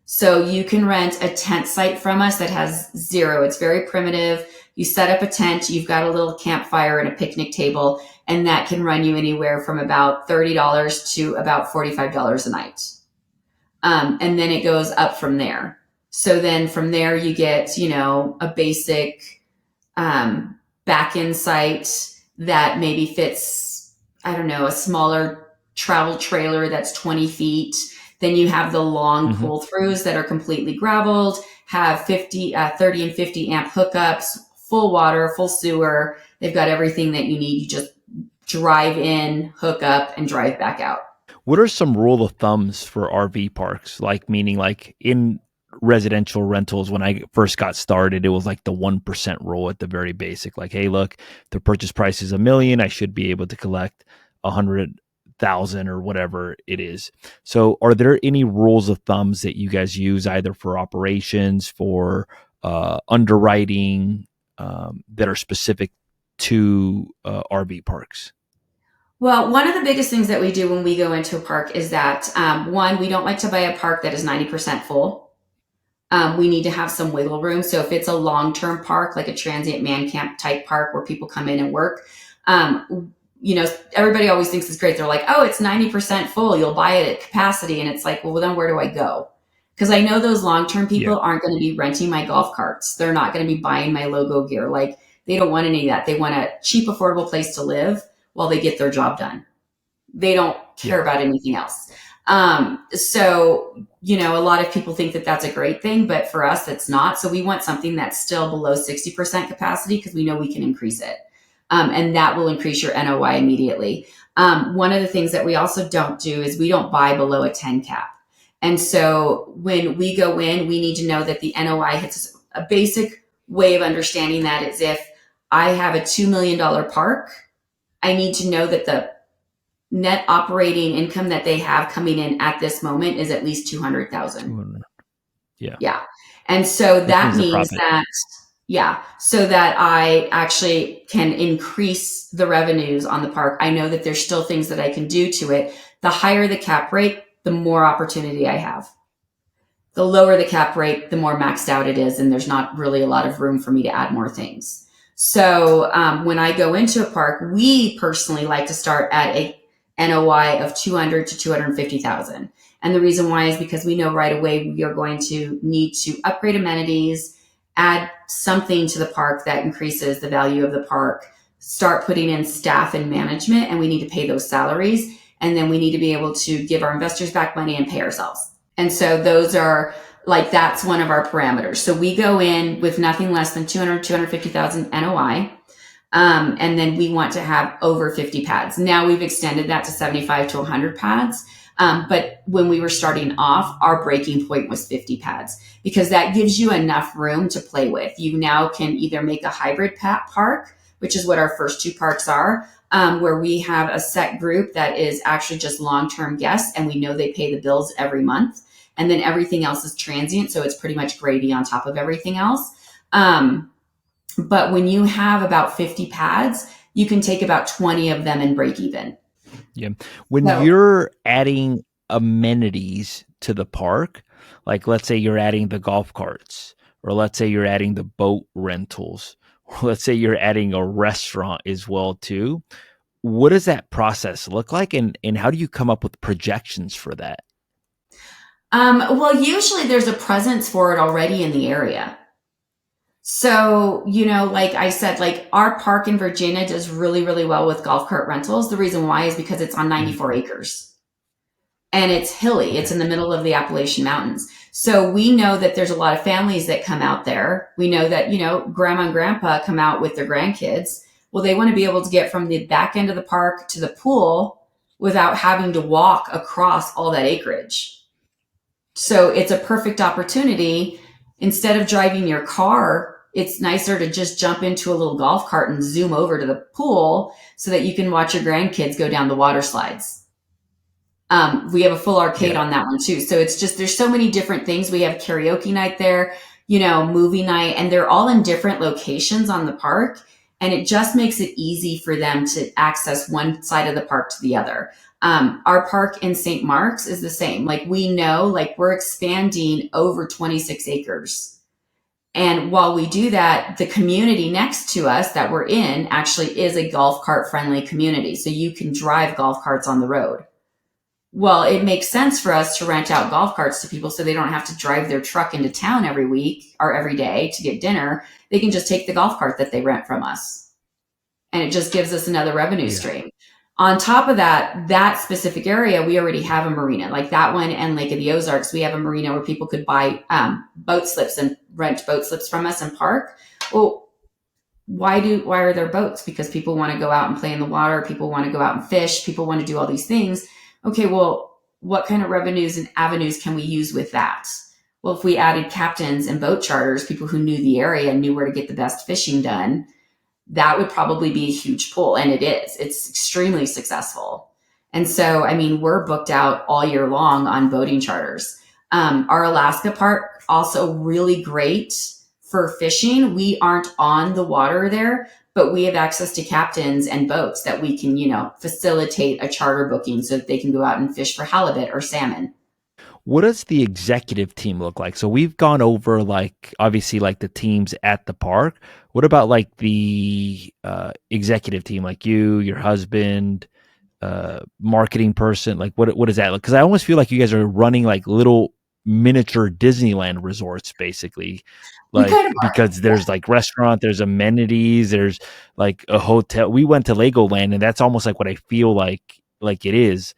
So you can rent a tent site from us that has zero. It's very primitive. You set up a tent, you've got a little campfire and a picnic table, and that can run you anywhere from about $30 to about $45 a night. And then it goes up from there. So then from there you get, a basic back end site that maybe fits, I don't know, a smaller travel trailer that's 20 feet. Then you have the long Mm-hmm. pull throughs that are completely graveled, have 30 and 50 amp hookups, full water, full sewer. They've got everything that you need. You just drive in, hook up, and drive back out. What are some rule of thumbs for RV parks? Like, meaning, like in residential rentals, when I first got started, it was like the 1% rule at the very basic. Like, hey, look, the purchase price is $1 million. I should be able to collect 100,000 or whatever it is. So, are there any rules of thumbs that you guys use either for operations, for underwriting, that are specific to RV parks? Well, one of the biggest things that we do when we go into a park is that one, we don't like to buy a park that is 90% full. We need to have some wiggle room. So if it's a long-term park, like a transient man camp type park where people come in and work, everybody always thinks it's great. They're like, oh, it's 90% full. You'll buy it at capacity. And it's like, well, then where do I go? Because I know those long-term Yeah. people aren't going to be renting my golf carts. They're not going to be buying my logo gear. Like, they don't want any of that. They want a cheap, affordable place to live while they get their job done. They don't care Yeah. about anything else. A lot of people think that that's a great thing, but for us, it's not. So we want something that's still below 60% capacity because we know we can increase it. And that will increase your NOI immediately. One of the things that we also don't do is we don't buy below a 10 cap. And so when we go in, we need to know that the NOI hits a basic way of understanding that is if I have a $2 million park, I need to know that the net operating income that they have coming in at this moment is at least 200,000. Yeah. Yeah. And so that means profit. that, so that I actually can increase the revenues on the park. I know that there's still things that I can do to it. The higher the cap rate, the more opportunity I have. The lower the cap rate, the more maxed out it is. And there's not really a lot of room for me to add more things. So when I go into a park, we personally like to start at a NOI of 200 to 250,000. And the reason why is because we know right away we are going to need to upgrade amenities, add something to the park that increases the value of the park, start putting in staff and management, and we need to pay those salaries. And then we need to be able to give our investors back money and pay ourselves. And so those are that's one of our parameters. So we go in with nothing less than 200, 250,000 NOI. And then we want to have over 50 pads. Now we've extended that to 75 to 100 pads. But when we were starting off, our breaking point was 50 pads because that gives you enough room to play with. You now can either make a hybrid park, which is what our first two parks are, where we have a set group that is actually just long-term guests and we know they pay the bills every month. And then everything else is transient. So it's pretty much gravy on top of everything else. But when you have about 50 pads, you can take about 20 of them and break even. Yeah. When you're adding amenities to the park, like let's say you're adding the golf carts, or let's say you're adding the boat rentals, or let's say you're adding a restaurant as well too. What does that process look like? And how do you come up with projections for that? Well, usually there's a presence for it already in the area. So, like I said, like our park in Virginia does really, really well with golf cart rentals. The reason why is because it's on 94 acres and it's hilly. Okay. It's in the middle of the Appalachian Mountains. So we know that there's a lot of families that come out there. We know that, grandma and grandpa come out with their grandkids. Well, they want to be able to get from the back end of the park to the pool without having to walk across all that acreage. So it's a perfect opportunity. Instead of driving your car, it's nicer to just jump into a little golf cart and zoom over to the pool so that you can watch your grandkids go down the water slides. We have a full arcade on that one too. So it's just, there's so many different things. We have karaoke night there, movie night, and they're all in different locations on the park. And it just makes it easy for them to access one side of the park to the other. Our park in St. Mark's is the same. Like we know, like we're expanding over 26 acres. And while we do that, the community next to us that we're in actually is a golf cart friendly community. So you can drive golf carts on the road. Well, it makes sense for us to rent out golf carts to people so they don't have to drive their truck into town every week or every day to get dinner. They can just take the golf cart that they rent from us. And it just gives us another revenue stream. On top of that specific area, we already have a marina like that one and Lake of the Ozarks. We have a marina where people could buy boat slips and rent boat slips from us and park. Well, why are there boats? Because people want to go out and play in the water. People want to go out and fish. People want to do all these things. Okay, well, what kind of revenues and avenues can we use with that? Well, if we added captains and boat charters, people who knew the area and knew where to get the best fishing done, that would probably be a huge pull. And it is. It's extremely successful. And so, I mean, we're booked out all year long on boating charters. Our Alaska park, also really great for fishing. We aren't on the water there, but we have access to captains and boats that we can, facilitate a charter booking so that they can go out and fish for halibut or salmon. What does the executive team look like? So we've gone over like obviously like the teams at the park. What about like the executive team, like you, your husband, marketing person? Like what does that look? Because I almost feel like you guys are running like little miniature Disneyland resorts, basically. We Like kind of are. because there's like restaurant, there's amenities, there's like a hotel. We went to Legoland, and that's almost like what I feel like it is.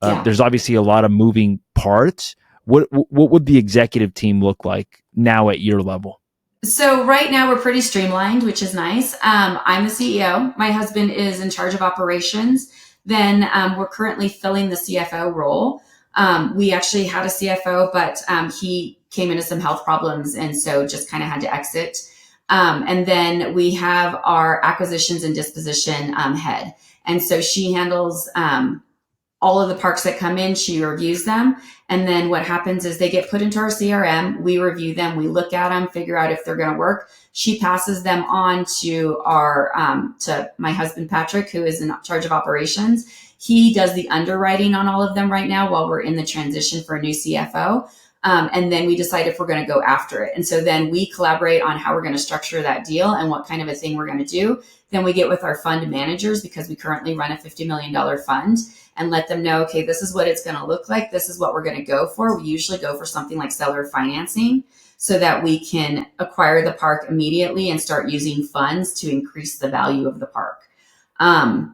Yeah. There's obviously a lot of moving parts. What would the executive team look like now at your level? So right now we're pretty streamlined, which is nice. I'm the CEO. My husband is in charge of operations. Then we're currently filling the CFO role. We actually had a CFO, but he came into some health problems, and so just kind of had to exit. And then we have our acquisitions and disposition head, and so she handles all of the parks that come in, she reviews them. And then what happens is they get put into our CRM. We review them. We look at them, figure out if they're going to work. She passes them on to to my husband, Patrick, who is in charge of operations. He does the underwriting on all of them right now while we're in the transition for a new CFO. And then we decide if we're going to go after it. And so then we collaborate on how we're going to structure that deal and what kind of a thing we're going to do. Then we get with our fund managers, because we currently run a $50 million fund, and let them know, okay, this is what it's going to look like. This is what we're going to go for. We usually go for something like seller financing so that we can acquire the park immediately and start using funds to increase the value of the park. And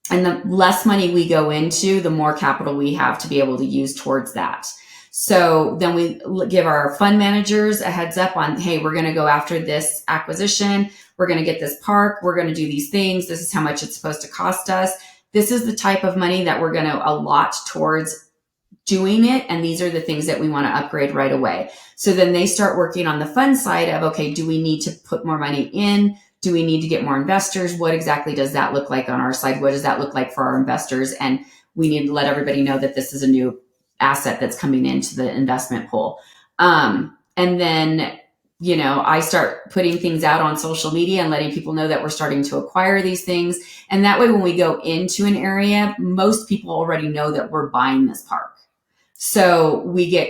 the less money we go into, the more capital we have to be able to use towards that. So then we give our fund managers a heads up on, hey, we're going to go after this acquisition. We're going to get this park. We're going to do these things. This is how much it's supposed to cost us. This is the type of money that we're going to allot towards doing it. And these are the things that we want to upgrade right away. So then they start working on the fund side of, okay, do we need to put more money in? Do we need to get more investors? What exactly does that look like on our side? What does that look like for our investors? And we need to let everybody know that this is a new asset that's coming into the investment pool. And then, I start putting things out on social media and letting people know that we're starting to acquire these things. And that way, when we go into an area, most people already know that we're buying this park. So we get,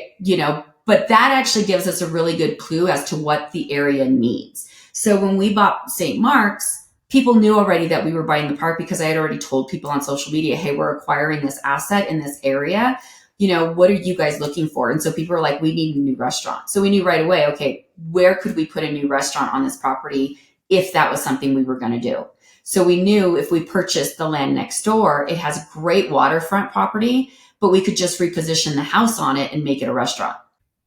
but that actually gives us a really good clue as to what the area needs. So when we bought St. Mark's, people knew already that we were buying the park because I had already told people on social media, hey, we're acquiring this asset in this area. What are you guys looking for? And so people are like, we need a new restaurant. So we knew right away, okay, where could we put a new restaurant on this property if that was something we were going to do? So we knew if we purchased the land next door, it has great waterfront property, but we could just reposition the house on it and make it a restaurant.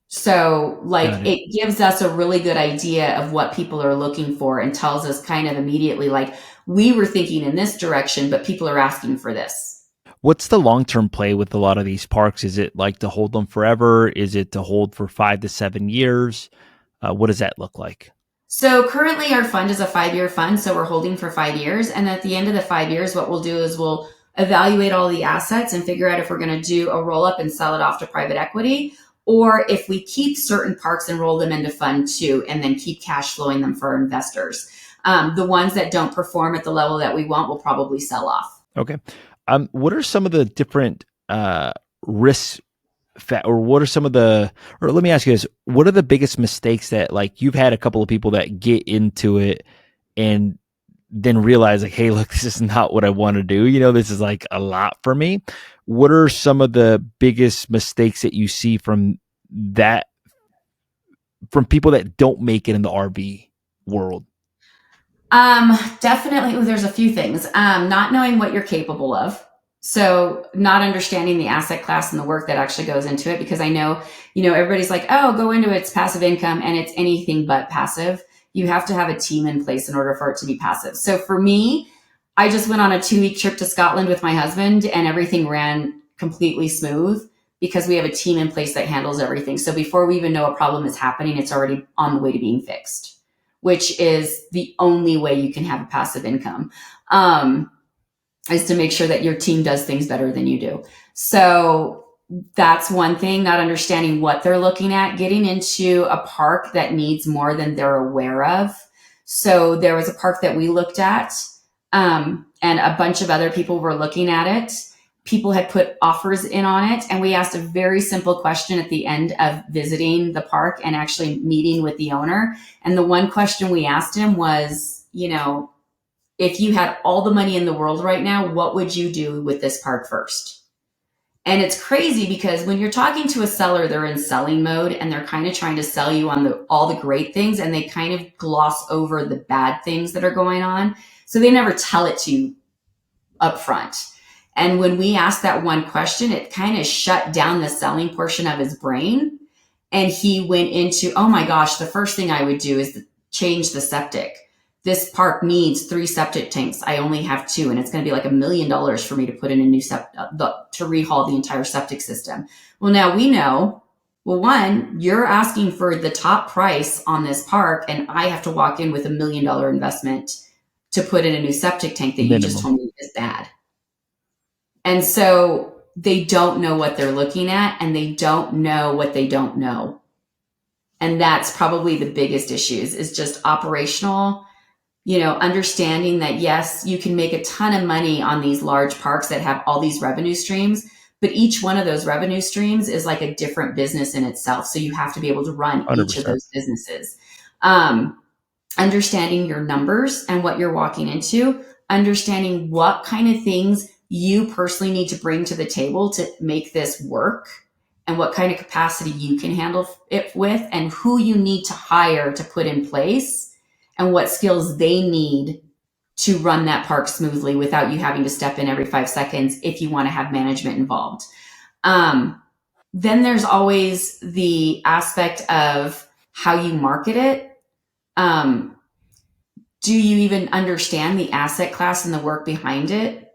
So it gives us a really good idea of what people are looking for and tells us kind of immediately, like, we were thinking in this direction, but people are asking for this. What's the long-term play with a lot of these parks? Is it like to hold them forever? Is it to hold for 5 to 7 years? What does that look like? So currently our fund is a 5-year fund. So we're holding for 5 years. And at the end of the 5 years, what we'll do is we'll evaluate all the assets and figure out if we're going to do a roll up and sell it off to private equity, or if we keep certain parks and roll them into fund 2 and then keep cash flowing them for our investors. The ones that don't perform at the level that we want, we'll probably sell off. Okay. What are some of the different risks, or what are some of the, or let me ask you this, what are the biggest mistakes that, like, you've had a couple of people that get into it and then realize, like, hey, look, this is not what I want to do. This is like a lot for me. What are some of the biggest mistakes that you see from people that don't make it in the RV world? Definitely. There's a few things. Not knowing what you're capable of. So not understanding the asset class and the work that actually goes into it, because I know, everybody's like, oh, go into it's passive income, and it's anything but passive. You have to have a team in place in order for it to be passive. So for me, I just went on a 2-week trip to Scotland with my husband, and everything ran completely smooth because we have a team in place that handles everything. So before we even know a problem is happening, it's already on the way to being fixed, which is the only way you can have a passive income, is to make sure that your team does things better than you do. So that's one thing, not understanding what they're looking at, getting into a park that needs more than they're aware of. So there was a park that we looked at, and a bunch of other people were looking at it. people had put offers in on it. And we asked a very simple question at the end of visiting the park and actually meeting with the owner. And the one question we asked him was, if you had all the money in the world right now, what would you do with this park first? And it's crazy because when you're talking to a seller, they're in selling mode and they're kind of trying to sell you on all the great things, and they kind of gloss over the bad things that are going on. So they never tell it to you up front. And when we asked that one question, it kind of shut down the selling portion of his brain. And he went into, oh my gosh, the first thing I would do is change the septic. This park needs 3 septic tanks. I only have 2, and it's going to be like $1 million for me to put in a new to rehaul the entire septic system. Well, now we know, well, one, you're asking for the top price on this park, and I have to walk in with $1 million investment to put in a new septic tank that you just told me is bad. And so they don't know what they're looking at, and they don't know what they don't know. And that's probably the biggest issues, is just operational, understanding that, yes, you can make a ton of money on these large parks that have all these revenue streams, but each one of those revenue streams is like a different business in itself. So you have to be able to run 100%. Each of those businesses. Understanding your numbers and what you're walking into, understanding what kind of things you personally need to bring to the table to make this work, and what kind of capacity you can handle it with, and who you need to hire to put in place, and what skills they need to run that park smoothly without you having to step in every 5 seconds if you want to have management involved. Then there's always the aspect of how you market it. Do you even understand the asset class and the work behind it?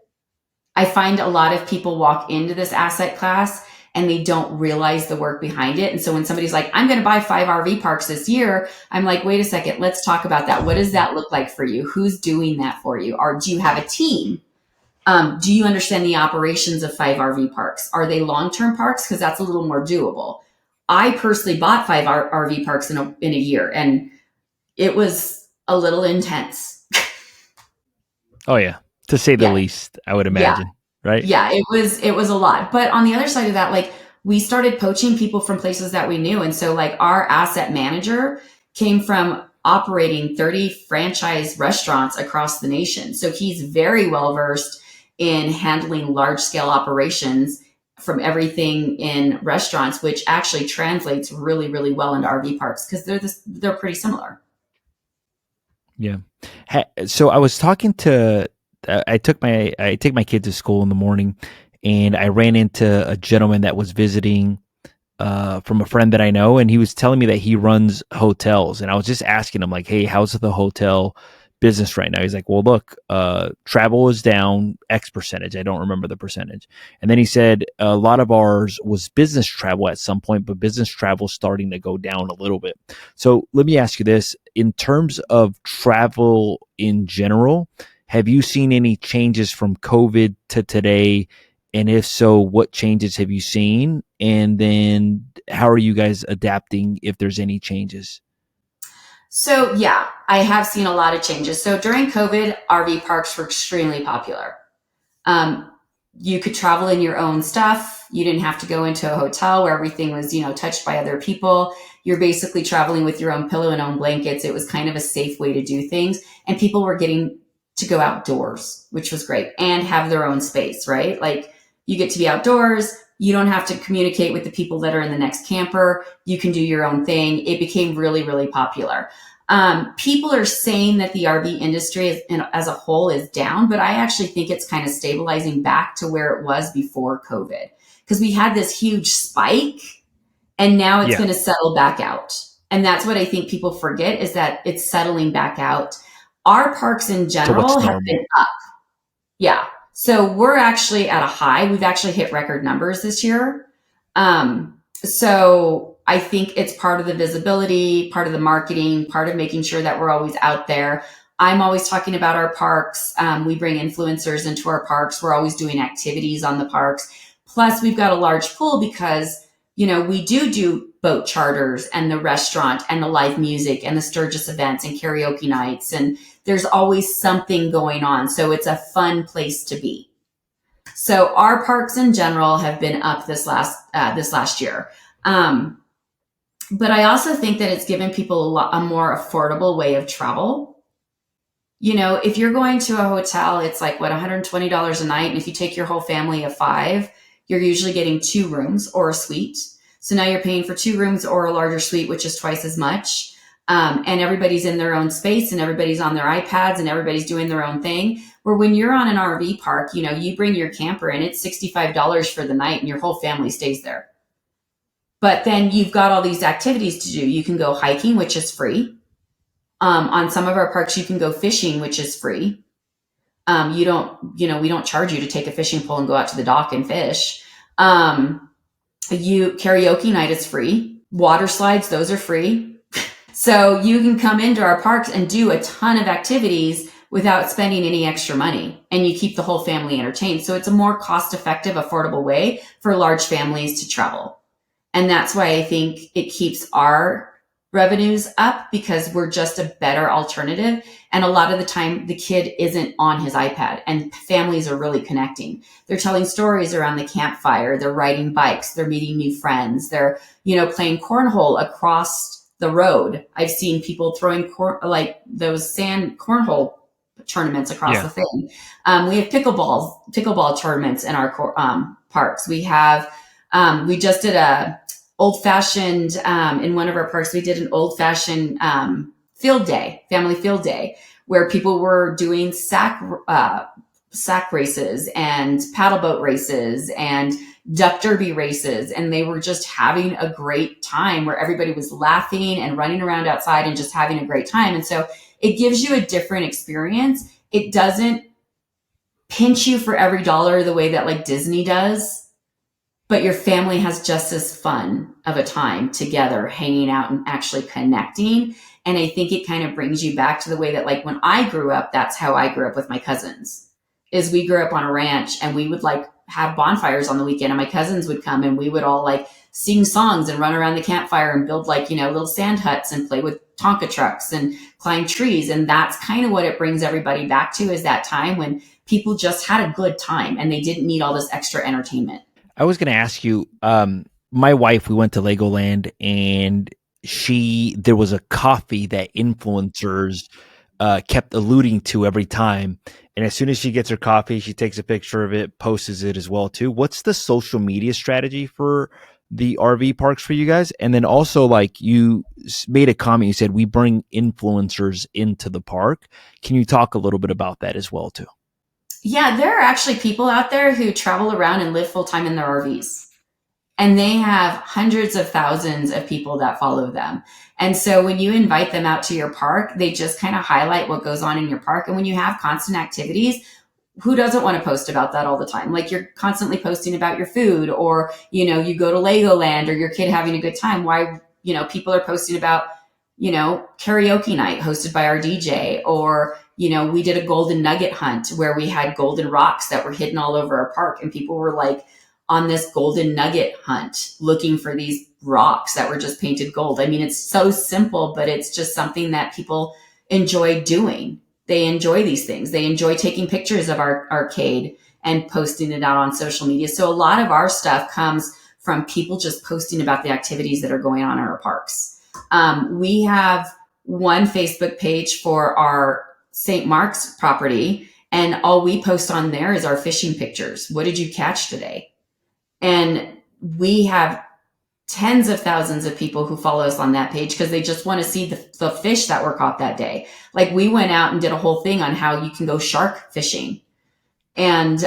I find a lot of people walk into this asset class and they don't realize the work behind it. And so when somebody's like, I'm going to buy 5 RV parks this year, I'm like, wait a second, let's talk about that. What does that look like for you? Who's doing that for you? Or do you have a team? Do you understand the operations of 5 RV parks? Are they long-term parks? Because that's a little more doable. I personally bought 5 RV parks in a year, and it was a little intense. Oh yeah, to say the least, I would imagine. Yeah. Right? Yeah, it was a lot. But on the other side of that, like, we started poaching people from places that we knew. And so like our asset manager came from operating 30 franchise restaurants across the nation. So he's very well versed in handling large scale operations from everything in restaurants, which actually translates really, really well into RV parks because they're pretty similar. Yeah. So I was talking to, I take my kid to school in the morning, and I ran into a gentleman that was visiting from a friend that I know, and he was telling me that he runs hotels. And I was just asking him, like, hey, how's the hotel business right now? He's like, well, look, travel is down X percentage. I don't remember the percentage. And then he said a lot of ours was business travel at some point, but business travel is starting to go down a little bit. So let me ask you this. In terms of travel in general, have you seen any changes from COVID to today? And if so, what changes have you seen? And then how are you guys adapting if there's any changes? So yeah, I have seen a lot of changes. So during COVID, RV parks were extremely popular. You could travel in your own stuff. You didn't have to go into a hotel where everything was, touched by other people. You're basically traveling with your own pillow and own blankets. It was kind of a safe way to do things. And people were getting to go outdoors, which was great, and have their own space, right? Like, you get to be outdoors. You don't have to communicate with the people that are in the next camper. You can do your own thing. It became really, really popular. People are saying that the RV industry as a whole is down, but I actually think it's kind of stabilizing back to where it was before COVID, because we had this huge spike and now it's going to settle back out. And that's what I think people forget, is that it's settling back out. Our parks in general have been up. Yeah. So we're actually at a high. We've actually hit record numbers this year. So I think it's part of the visibility, part of the marketing, part of making sure that we're always out there. I'm always talking about our parks. We bring influencers into our parks. We're always doing activities on the parks. Plus, we've got a large pool because, we do boat charters and the restaurant and the live music and the Sturgis events and karaoke nights. And there's always something going on. So it's a fun place to be. So our parks in general have been up this last year. But I also think that it's given people a more affordable way of travel. If you're going to a hotel, it's like what, $120 a night. And if you take your whole family of five, you're usually getting 2 rooms or a suite. So now you're paying for 2 rooms or a larger suite, which is twice as much. And everybody's in their own space and everybody's on their iPads and everybody's doing their own thing. Where when you're on an RV park, you bring your camper and it's $65 for the night and your whole family stays there. But then you've got all these activities to do. You can go hiking, which is free. On some of our parks, you can go fishing, which is free. We don't charge you to take a fishing pole and go out to the dock and fish. Karaoke night is free. Water slides, those are free. So you can come into our parks and do a ton of activities without spending any extra money, and you keep the whole family entertained. So it's a more cost-effective, affordable way for large families to travel. And that's why I think it keeps our revenues up, because we're just a better alternative. And a lot of the time the kid isn't on his iPad and families are really connecting. They're telling stories around the campfire. They're riding bikes. They're meeting new friends. They're, playing cornhole across the road. I've seen people throwing those sand cornhole tournaments across the thing. We have pickleball tournaments in our parks. We have, we just did a old-fashioned, in one of our parks, we did an old-fashioned family field day, where people were doing sack races and paddle boat races and duck derby races. And they were just having a great time, where everybody was laughing and running around outside and just having a great time. And so it gives you a different experience. It doesn't pinch you for every dollar the way that like Disney does. But your family has just as fun of a time together, hanging out and actually connecting. And I think it kind of brings you back to the way that, like, when I grew up, that's how I grew up with my cousins, is we grew up on a ranch and we would like have bonfires on the weekend, and my cousins would come and we would all like sing songs and run around the campfire and build like, little sand huts and play with Tonka trucks and climb trees. And that's kind of what it brings everybody back to, is that time when people just had a good time and they didn't need all this extra entertainment. I was going to ask you, my wife, we went to Legoland, and there was a coffee that influencers kept alluding to every time. And as soon as she gets her coffee, she takes a picture of it, posts it as well too. What's the social media strategy for the RV parks for you guys? And then also, like, you made a comment, you said we bring influencers into the park. Can you talk a little bit about that as well too? Yeah, there are actually people out there who travel around and live full time in their RVs. And they have hundreds of thousands of people that follow them. And so when you invite them out to your park, they just kind of highlight what goes on in your park. And when you have constant activities, who doesn't want to post about that all the time? Like, you're constantly posting about your food, or, you go to Legoland, or your kid having a good time. Why, people are posting about, karaoke night hosted by our DJ, or, we did a golden nugget hunt where we had golden rocks that were hidden all over our park, and people were like on this golden nugget hunt looking for these rocks that were just painted gold. I mean, it's so simple, but it's just something that people enjoy doing. They enjoy these things. They enjoy taking pictures of our arcade and posting it out on social media. So a lot of our stuff comes from people just posting about the activities that are going on in our parks. We have one Facebook page for our St. Mark's property, and all we post on there is our fishing pictures. What did you catch today? And we have tens of thousands of people who follow us on that page because they just want to see the fish that were caught that day. Like, we went out and did a whole thing on how you can go shark fishing. And,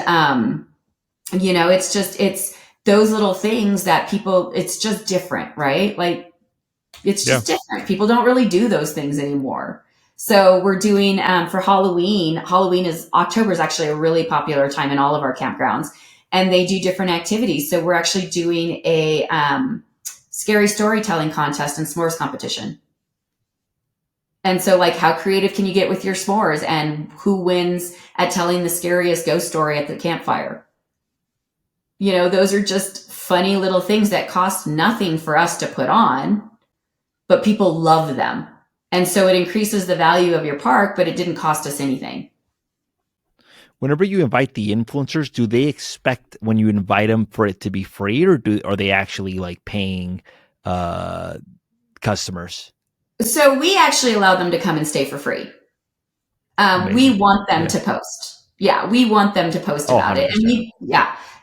it's those little things that people, it's just different, right? Like, it's just different. People don't really do those things anymore. So we're doing, for Halloween, October is actually a really popular time in all of our campgrounds, and they do different activities. So we're actually doing a, scary storytelling contest and s'mores competition. And so, like, how creative can you get with your s'mores, and who wins at telling the scariest ghost story at the campfire? Those are just funny little things that cost nothing for us to put on, but people love them. And so it increases the value of your park, but it didn't cost us anything. Whenever you invite the influencers, do they expect when you invite them for it to be free, or are they actually like paying uh, customers? So we actually allow them to come and stay for free. We Amazing. want them Okay. to post. Yeah, we want them to post Oh, about it. And 100%.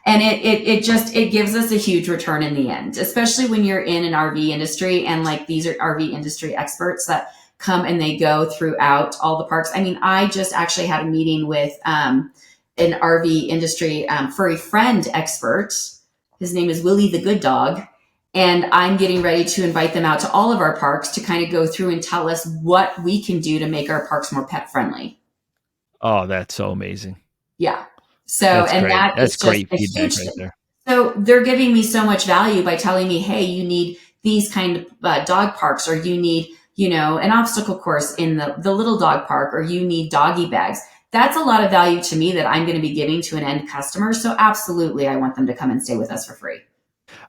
and it just, it gives us a huge return in the end, especially when you're in an RV industry and like these are RV industry experts that come and they go throughout all the parks. I mean, I just actually had a meeting with an RV industry furry friend expert. His name is Willie the Good Dog. And I'm getting ready to invite them out to all of our parks to kind of go through and tell us what we can do to make our parks more pet friendly. Oh, that's so amazing. Yeah. So, That's and great. that That's is just great a feedback huge right thing. there. So they're giving me so much value by telling me, hey, you need these kind of dog parks, or you need, an obstacle course in the little dog park, or you need doggy bags. That's a lot of value to me that I'm going to be giving to an end customer. So absolutely, I want them to come and stay with us for free.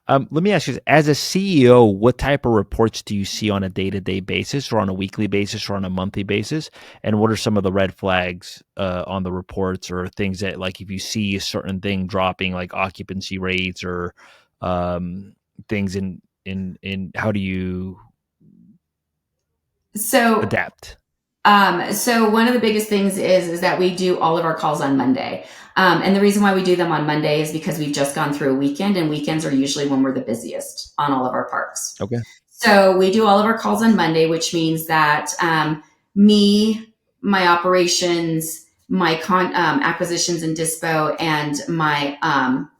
Let me ask you, as a CEO, what type of reports do you see on a day-to-day basis, or on a weekly basis, or on a monthly basis? And what are some of the red flags on the reports, or things that, like, if you see a certain thing dropping, like occupancy rates, or um, things in how do you So adapt? So one of the biggest things is that we do all of our calls on Monday. And the reason why we do them on Monday is because we've just gone through a weekend, and weekends are usually when we're the busiest on all of our parks. Okay. So we do all of our calls on Monday, which means that me, my operations, my acquisitions and dispo, and my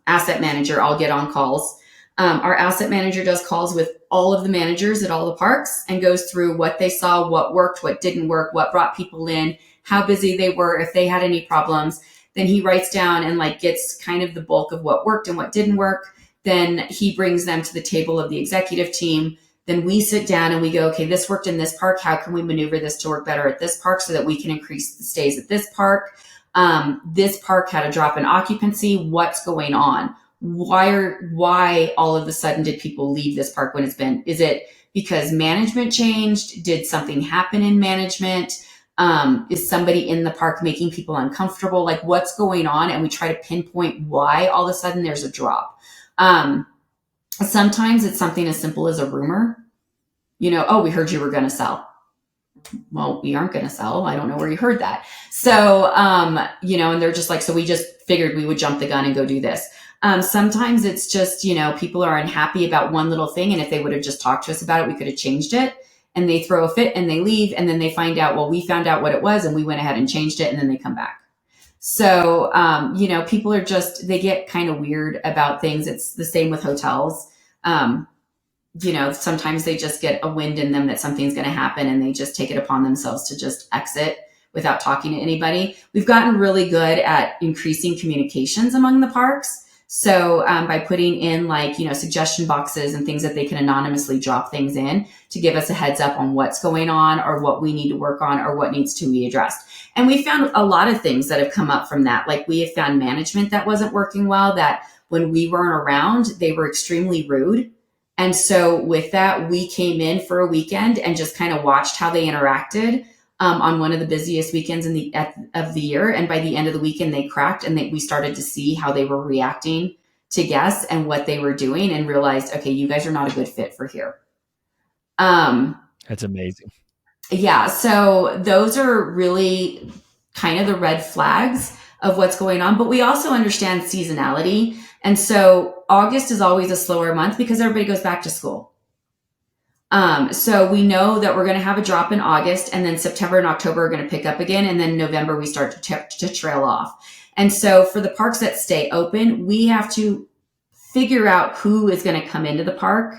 asset manager all get on calls. Our asset manager does calls with all of the managers at all the parks and goes through what they saw, what worked, what didn't work, what brought people in, how busy they were, if they had any problems. Then he writes down and like gets kind of the bulk of what worked and what didn't work. Then he brings them to the table of the executive team. Then we sit down and we go, okay, this worked in this park. How can we maneuver this to work better at this park so that we can increase the stays at this park? This park had a drop in occupancy. What's going on? Why all of a sudden did people leave this park when is it because management changed? Did something happen in management? Is somebody in the park making people uncomfortable? Like what's going on? And we try to pinpoint why all of a sudden there's a drop. Sometimes it's something as simple as a rumor. Oh, we heard you were going to sell. Well, we aren't going to sell. I don't know where you heard that. So, and they're just like, so we just figured we would jump the gun and go do this. Sometimes it's just, people are unhappy about one little thing. And if they would have just talked to us about it, we could have changed it. And they throw a fit and they leave. And then they find out, well, we found out what it was and we went ahead and changed it. And then they come back. So, people are they get kind of weird about things. It's the same with hotels. Sometimes they just get a wind in them that something's going to happen and they just take it upon themselves to just exit without talking to anybody. We've gotten really good at increasing communications among the parks. So by putting in suggestion boxes and things that they can anonymously drop things in to give us a heads up on what's going on or what we need to work on or what needs to be addressed. And we found a lot of things that have come up from that. Like we have found management that wasn't working well, that when we weren't around, they were extremely rude. And so with that, we came in for a weekend and just kind of watched how they interacted on one of the busiest weekends of the year. And by the end of the weekend, they cracked and we started to see how they were reacting to guests and what they were doing and realized, okay, you guys are not a good fit for here. That's amazing. Yeah. So those are really kind of the red flags of what's going on. But we also understand seasonality. And so August is always a slower month because everybody goes back to school. So we know that we're going to have a drop in August, and then September and October are going to pick up again. And then November, we start to trail off. And so for the parks that stay open, we have to figure out who is going to come into the park.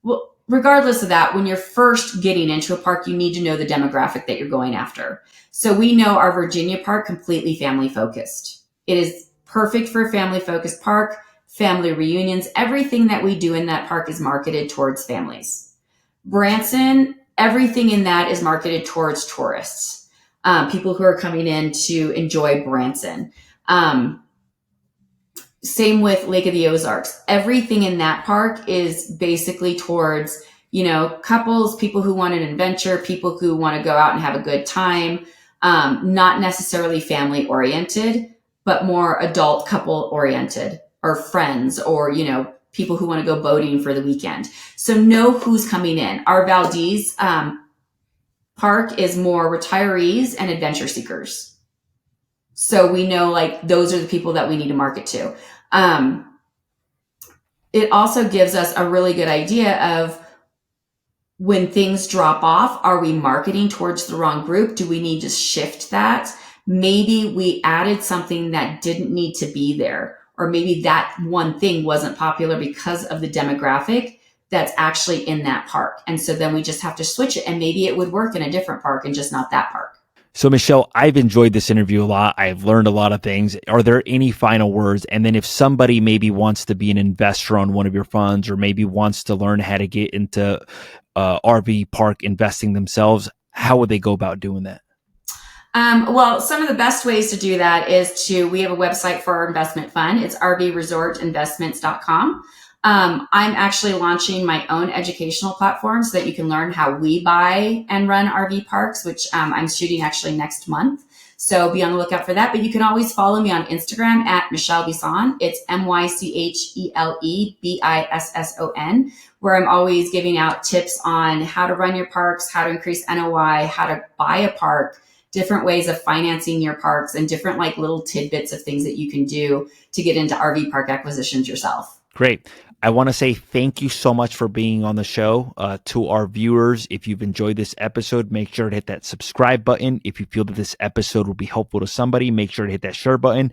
Well, regardless of that, when you're first getting into a park, you need to know the demographic that you're going after. So we know our Virginia park completely family focused. It is perfect for a family focused park, family reunions. Everything that we do in that park is marketed towards families. Branson, everything in that is marketed towards tourists, people who are coming in to enjoy Branson. Same with Lake of the Ozarks. Everything in that park is basically towards, couples, people who want an adventure, people who want to go out and have a good time, not necessarily family oriented. but more adult couple oriented, or friends, or, people who want to go boating for the weekend. So know who's coming in. Our Valdez park is more retirees and adventure seekers. So we know like those are the people that we need to market to. It also gives us a really good idea of when things drop off, are we marketing towards the wrong group? Do we need to shift that? Maybe we added something that didn't need to be there, or maybe that one thing wasn't popular because of the demographic that's actually in that park. And so then we just have to switch it, and maybe it would work in a different park and just not that park. So, Mychele, I've enjoyed this interview a lot. I've learned a lot of things. Are there any final words? And then if somebody maybe wants to be an investor on one of your funds, or maybe wants to learn how to get into RV park investing themselves, how would they go about doing that? Well, some of the best ways to do that is we have a website for our investment fund. It's rvresortinvestments.com. I'm actually launching my own educational platform so that you can learn how we buy and run RV parks, which I'm shooting actually next month. So be on the lookout for that. But you can always follow me on Instagram at Mychele Bisson. It's MycheleBisson, where I'm always giving out tips on how to run your parks, how to increase NOI, how to buy a park, different ways of financing your parks, and different like little tidbits of things that you can do to get into RV park acquisitions yourself. Great. I want to say thank you so much for being on the show. To our viewers, if you've enjoyed this episode, make sure to hit that subscribe button. If you feel that this episode will be helpful to somebody, make sure to hit that share button.